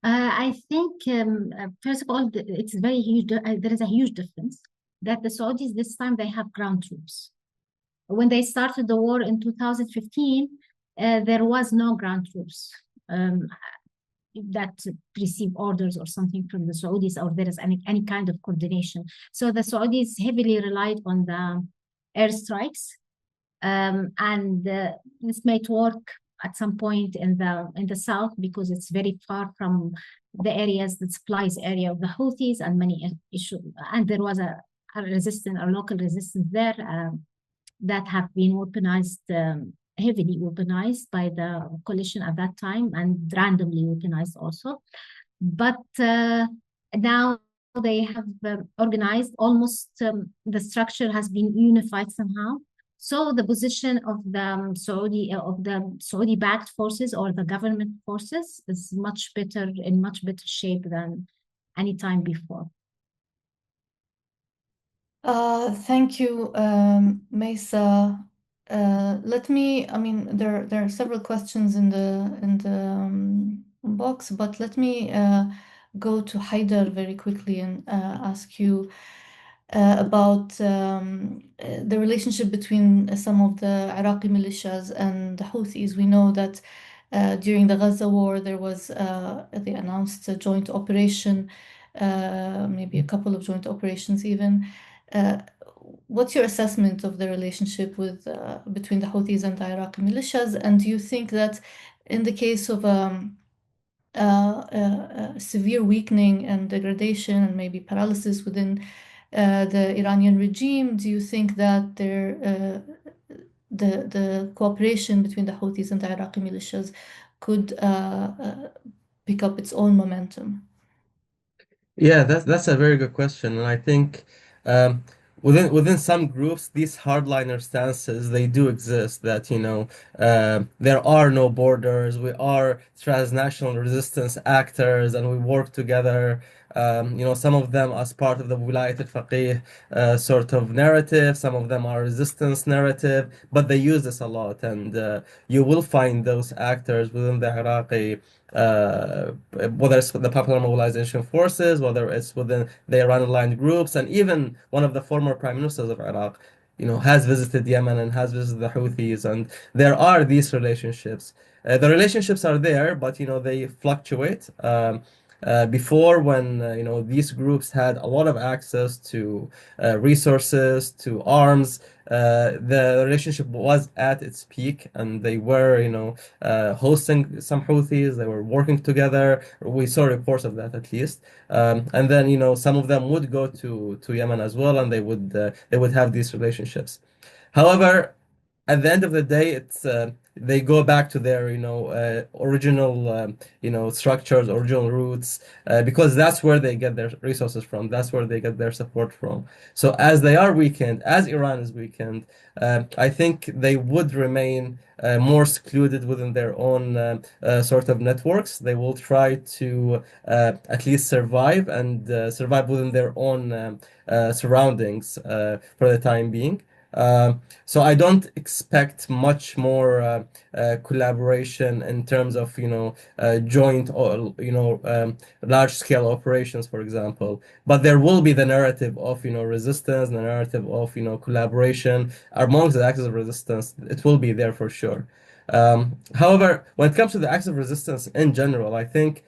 I think, first of all, it's very huge. There is a huge difference that the Saudis this time, they have ground troops. When they started the war in 2015, there was no ground troops that receive orders or something from the Saudis, or there is any kind of coordination. So the Saudis heavily relied on the airstrikes, and this might work at some point in the south, because it's very far from the areas, the supplies area of the Houthis, and many issues. And there was a local resistance there that have been weaponized, heavily weaponized by the coalition at that time, and randomly weaponized also. But now they have organized almost, the structure has been unified somehow. So the position of the Saudi-backed forces or the government forces is much better, in much better shape than any time before. Thank you, Maysaa. There are several questions in the box, but let me go to Haidar very quickly and ask you about the relationship between some of the Iraqi militias and the Houthis. We know that during the Gaza war, they announced a joint operation, maybe a couple of joint operations even. What's your assessment of the relationship between the Houthis and the Iraqi militias? And do you think that in the case of severe weakening and degradation and maybe paralysis within the Iranian regime, do you think that the cooperation between the Houthis and the Iraqi militias could pick up its own momentum? Yeah, that's a very good question, and I think um, within some groups, these hardliner stances they do exist. That there are no borders. We are transnational resistance actors, and we work together Some of them as part of the Wilayat al-Faqih sort of narrative, some of them are resistance narrative, but they use this a lot, and you will find those actors within the Iraqi whether it's the Popular Mobilization Forces, whether it's within the Iran-aligned groups, and even one of the former prime ministers of Iraq, has visited Yemen and has visited the Houthis, and there are these relationships. The relationships are there, but they fluctuate. Before, when these groups had a lot of access to resources, to arms, the relationship was at its peak, and they were, hosting some Houthis. They were working together. We saw reports of that at least. And then, some of them would go to Yemen as well, and they would have these relationships. However, at the end of the day, it's they go back to their original structures, original roots, because that's where they get their resources from. That's where they get their support from. So as they are weakened, as Iran is weakened, I think they would remain more secluded within their own sort of networks. They will try to at least survive and survive within their own surroundings for the time being. So I don't expect much more collaboration in terms of joint or large-scale operations, for example. But there will be the narrative of resistance, the narrative of collaboration amongst the axis of resistance. It will be there for sure. However, when it comes to the axis of resistance in general, I think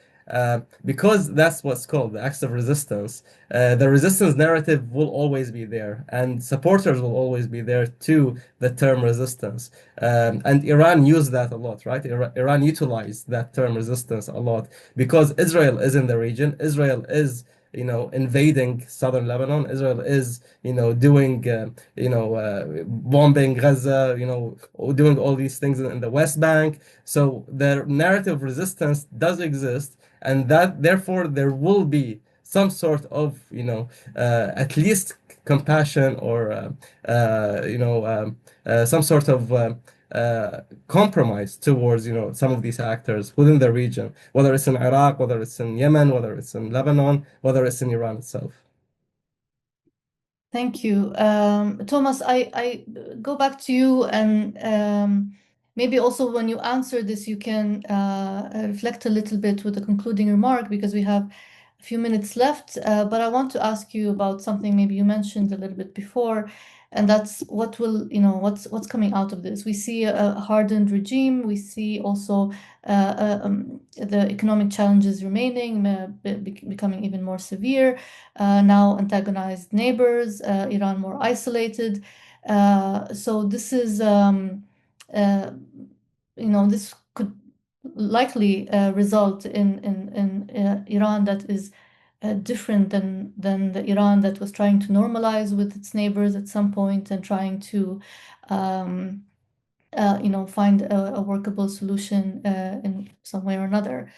because that's what's called the axis of resistance, the resistance narrative will always be there, and supporters will always be there to the term resistance. And Iran used that a lot, right? Iran utilized that term resistance a lot because Israel is in the region. Israel is invading southern Lebanon. Israel is, doing, bombing Gaza, doing all these things in the West Bank. So the narrative of resistance does exist, and that therefore there will be some sort of, at least compassion or, some sort of compromise towards some of these actors within the region, whether it's in Iraq, whether it's in Yemen, whether it's in Lebanon, whether it's in Iran itself. Thank you. Thomas, I go back to you, and maybe also when you answer this, you can reflect a little bit with a concluding remark, because we have a few minutes left. But I want to ask you about something maybe you mentioned a little bit before, and that's what's coming out of this. We see a hardened regime. We see also the economic challenges remaining, becoming even more severe. Now antagonized neighbors, Iran more isolated. So this is, this could likely result in Iran that is different than the Iran that was trying to normalize with its neighbors at some point and trying to find a workable solution in some way or another.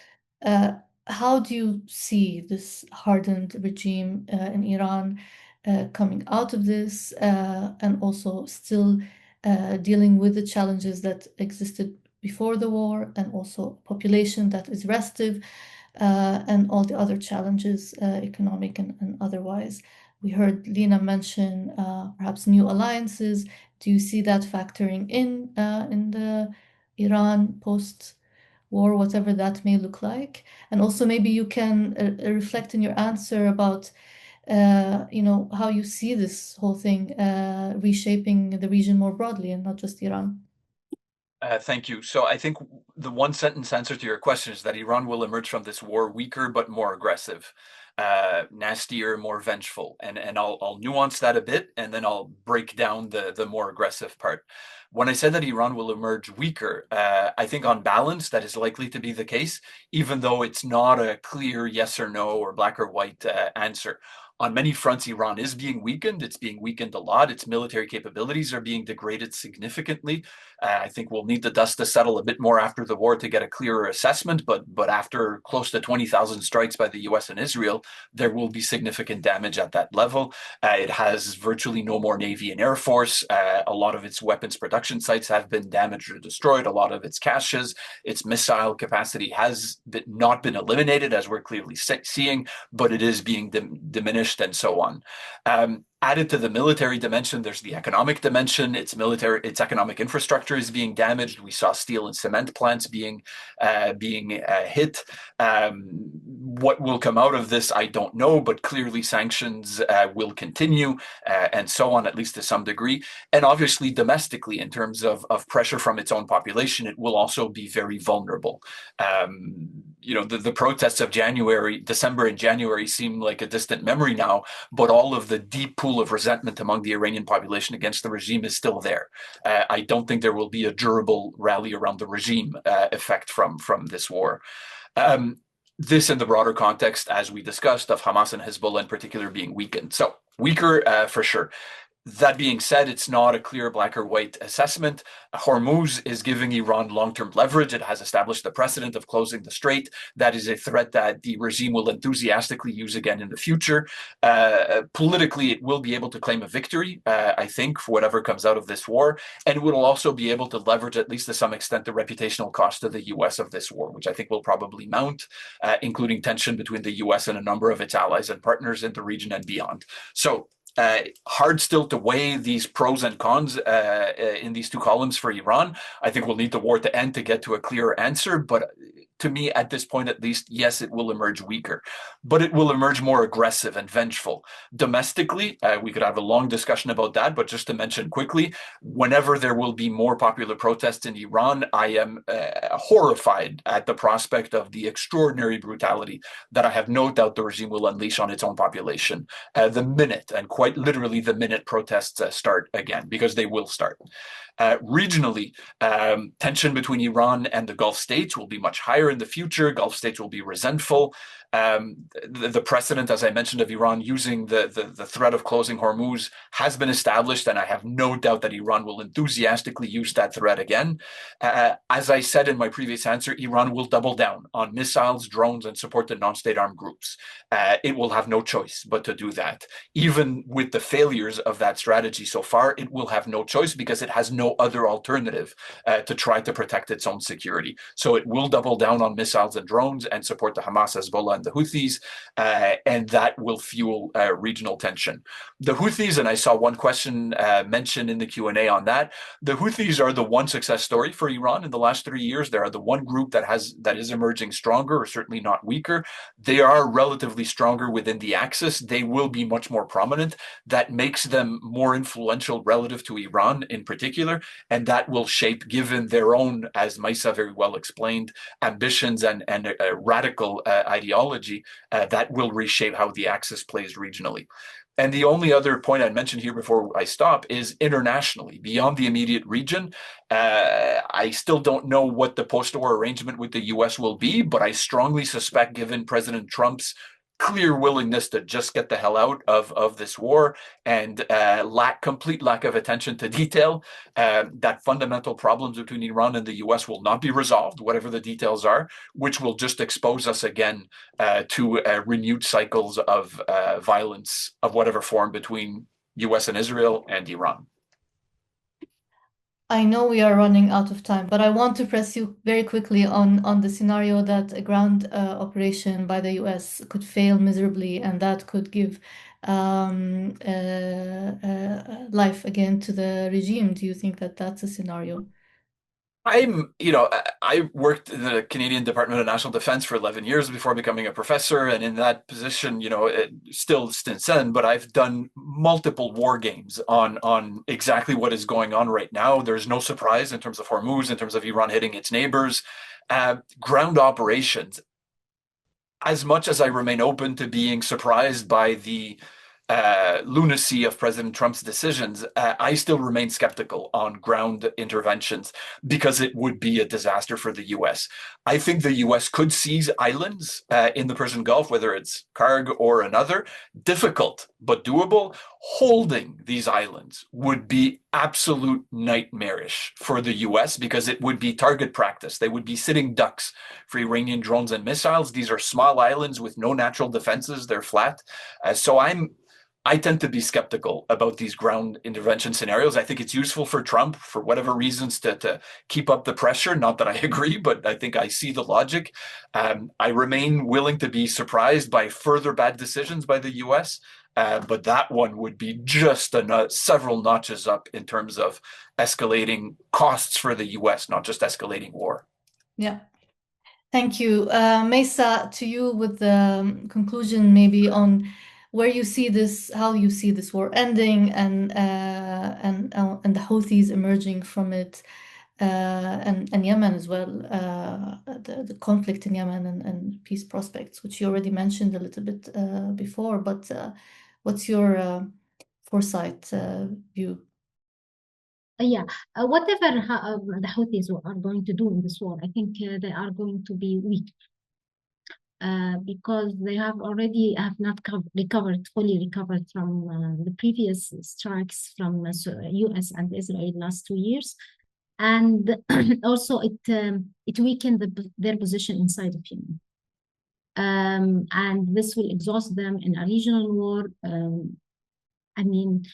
How do you see this hardened regime in Iran coming out of this and also still dealing with the challenges that existed before the war, and also a population that is restive, and all the other challenges, economic and otherwise? We heard Lina mention perhaps new alliances. Do you see that factoring in the Iran post-war, whatever that may look like? And also maybe you can reflect in your answer about how you see this whole thing reshaping the region more broadly and not just Iran. Thank you. So I think the one sentence answer to your question is that Iran will emerge from this war weaker but more aggressive, nastier, more vengeful. And I'll nuance that a bit, and then I'll break down the more aggressive part. When I said that Iran will emerge weaker, I think on balance that is likely to be the case, even though it's not a clear yes or no or black or white answer. On many fronts, Iran is being weakened. It's being weakened a lot. Its military capabilities are being degraded significantly. I think we'll need the dust to settle a bit more after the war to get a clearer assessment, but after close to 20,000 strikes by the US and Israel, there will be significant damage at that level. It has virtually no more Navy and Air Force. A A lot of its weapons production sites have been damaged or destroyed. A lot of its caches, its missile capacity has not been eliminated, as we're clearly seeing, but it is being diminished and so on. Added to the military dimension, there's the economic dimension. Its economic infrastructure is being damaged. We saw steel and cement plants being hit. What will come out of this, I don't know, but clearly sanctions will continue and so on, at least to some degree. And obviously, domestically, in terms of pressure from its own population, it will also be very vulnerable. The protests of December and January seem like a distant memory now, but all of the deep pool of resentment among the Iranian population against the regime is still there. I don't think there will be a durable rally around the regime effect from this war. This in the broader context, as we discussed, of Hamas and Hezbollah in particular being weakened. So weaker for sure. That being said, it's not a clear black or white assessment. Hormuz is giving Iran long-term leverage. It has established the precedent of closing the strait. That is a threat that the regime will enthusiastically use again in the future. Politically, it will be able to claim a victory, I think, for whatever comes out of this war. And it will also be able to leverage, at least to some extent, the reputational cost of the U.S. of this war, which I think will probably mount, including tension between the U.S. and a number of its allies and partners in the region and beyond. So, hard still to weigh these pros and cons in these two columns for Iran. I think we'll need the war to end to get to a clearer answer, but to me, at this point at least, yes, it will emerge weaker, but it will emerge more aggressive and vengeful. Domestically, we could have a long discussion about that, but just to mention quickly, whenever there will be more popular protests in Iran, I am horrified at the prospect of the extraordinary brutality that I have no doubt the regime will unleash on its own population the minute, and quite literally the minute protests start again, because they will start. Regionally, tension between Iran and the Gulf states will be much higher in the future. Gulf states will be resentful. The precedent, as I mentioned, of Iran using the threat of closing Hormuz has been established, and I have no doubt that Iran will enthusiastically use that threat again. As I said in my previous answer, Iran will double down on missiles, drones, and support the non-state armed groups. It will have no choice but to do that. Even with the failures of that strategy so far, it will have no choice because it has no other alternative to try to protect its own security. So it will double down on missiles and drones and support the Hamas, Hezbollah, and the Houthis, and that will fuel regional tension. The Houthis, and I saw one question mentioned in the Q&A on that, the Houthis are the one success story for Iran in the last 3 years. They are the one group that is emerging stronger, or certainly not weaker. They are relatively stronger within the axis. They will be much more prominent. That makes them more influential relative to Iran in particular, and that will shape, given their own, as Maysaa very well explained, ambitions and a radical ideology, that will reshape how the axis plays regionally. And the only other point I'd mention here before I stop is internationally, beyond the immediate region. I still don't know what the post-war arrangement with the U.S. will be, but I strongly suspect, given President Trump's clear willingness to just get the hell out of this war and complete lack of attention to detail, that fundamental problems between Iran and the US will not be resolved, whatever the details are, which will just expose us again to renewed cycles of violence of whatever form between US and Israel and Iran. I know we are running out of time, but I want to press you very quickly on the scenario that a ground operation by the US could fail miserably, and that could give life again to the regime. Do you think that that's a scenario? I worked in the Canadian Department of National Defense for 11 years before becoming a professor, and in that position, still since then, but I've done multiple war games on exactly what is going on right now. There's no surprise in terms of Hormuz, in terms of Iran hitting its neighbors. Ground operations, as much as I remain open to being surprised by the lunacy of President Trump's decisions, I still remain skeptical on ground interventions because it would be a disaster for the U.S. I think the U.S. could seize islands in the Persian Gulf, whether it's Karg or another. Difficult, but doable. Holding these islands would be absolute nightmarish for the U.S. because it would be target practice. They would be sitting ducks for Iranian drones and missiles. These are small islands with no natural defenses. They're flat. So I'm I tend to be skeptical about these ground intervention scenarios. I think it's useful for Trump for whatever reasons to keep up the pressure. Not that I agree, but I think I see the logic. I remain willing to be surprised by further bad decisions by the US. But that one would be just several notches up in terms of escalating costs for the US, not just escalating war. Yeah. Thank you. Maysaa, to you with the conclusion maybe on where you see this, how you see this war ending, and the Houthis emerging from it, and Yemen as well, the conflict in Yemen and peace prospects, which you already mentioned a little bit before. But what's your foresight view? Yeah, whatever the Houthis are going to do in this war, I think they are going to be weak because they have already not fully recovered from the previous strikes from US and Israel last 2 years, and also it weakened their position inside of Yemen, and this will exhaust them in a regional war. I mean,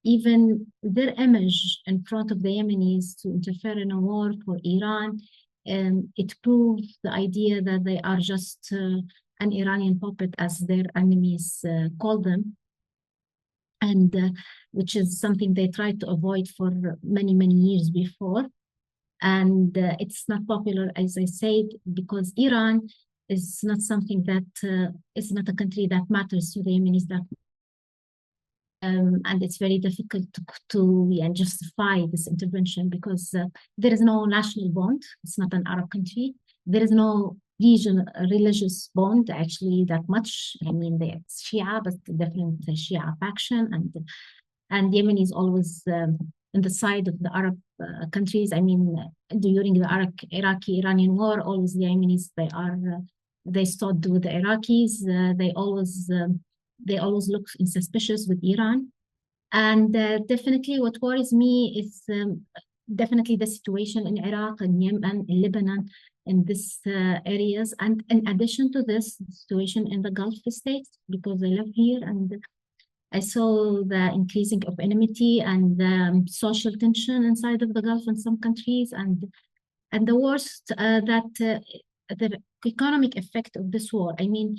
even their image in front of the Yemenis to interfere in a war for Iran, it proves the idea that they are just an Iranian puppet, as their enemies call them, and which is something they tried to avoid for many, many years before. And it's not popular, as I said, because Iran is not something that is not a country that matters to the Yemenis that and it's very difficult to justify this intervention because there is no national bond. It's not an Arab country. There is no religious bond actually that much. I mean, it's Shia, but different Shia faction, and Yemen is always in the side of the Arab countries. I mean, during the Iraqi-Iranian war, always the Yemenis they stood with the Iraqis. They always look suspicious with Iran. And definitely what worries me is definitely the situation in Iraq and Yemen, in Lebanon, in these areas. And in addition to this, the situation in the Gulf states, because I live here and I saw the increasing of enmity and social tension inside of the Gulf in some countries. And the worst, the economic effect of this war. I mean,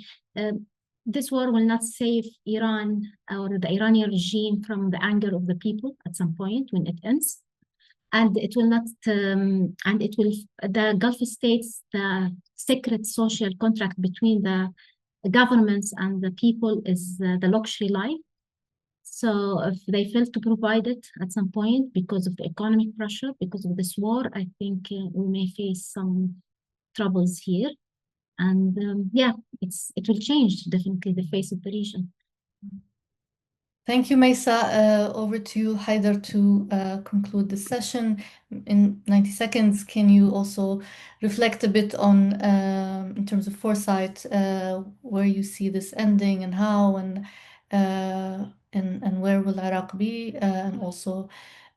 this war will not save Iran or the Iranian regime from the anger of the people at some point when it ends. And it will not, the Gulf states, the secret social contract between the governments and the people is the luxury life. So if they fail to provide it at some point because of the economic pressure, because of this war, I think we may face some troubles here. And yeah, it will change definitely the face of the region. Thank you, Maysaa. Over to you, Haider, to conclude the session. In 90 seconds, can you also reflect a bit on, in terms of foresight, where you see this ending and how, and where will Iraq be, and also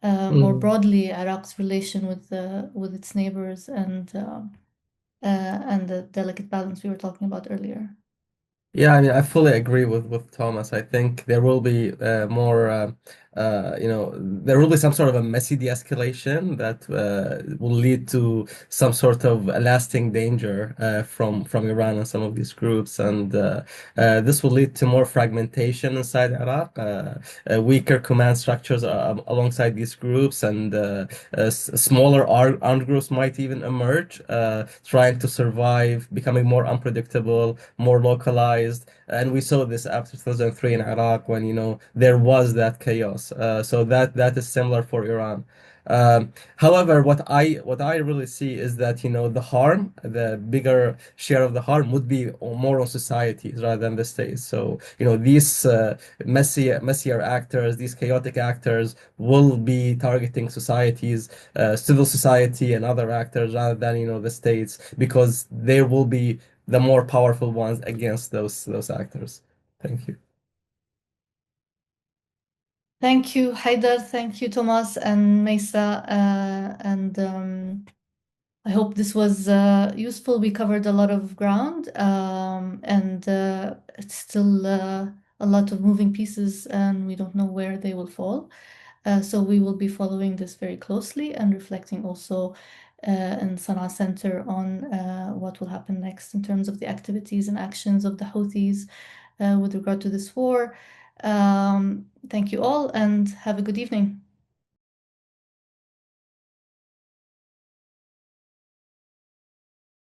more broadly, Iraq's relation with its neighbors and the delicate balance we were talking about earlier. Yeah, I mean, I fully agree with Thomas. I think there will be more, there will be some sort of a messy de-escalation that will lead to some sort of a lasting danger from Iran and some of these groups, and this will lead to more fragmentation inside Iraq, weaker command structures alongside these groups, and smaller armed groups might even emerge, trying to survive, becoming more unpredictable, more localized. And we saw this after 2003 in Iraq when, there was that chaos. So that is similar for Iran. However, what I really see is that, the bigger share of the harm would be more on societies rather than the states. So, these messier actors, these chaotic actors will be targeting societies, civil society and other actors rather than, the states, because there will be the more powerful ones against those actors. Thank you. Thank you, Haider. Thank you, Thomas and Maysaa. I hope this was useful. We covered a lot of ground, and it's still a lot of moving pieces, and we don't know where they will fall. So we will be following this very closely and reflecting also in Sana'a Center on what will happen next in terms of the activities and actions of the Houthis with regard to this war. Thank you all and have a good evening.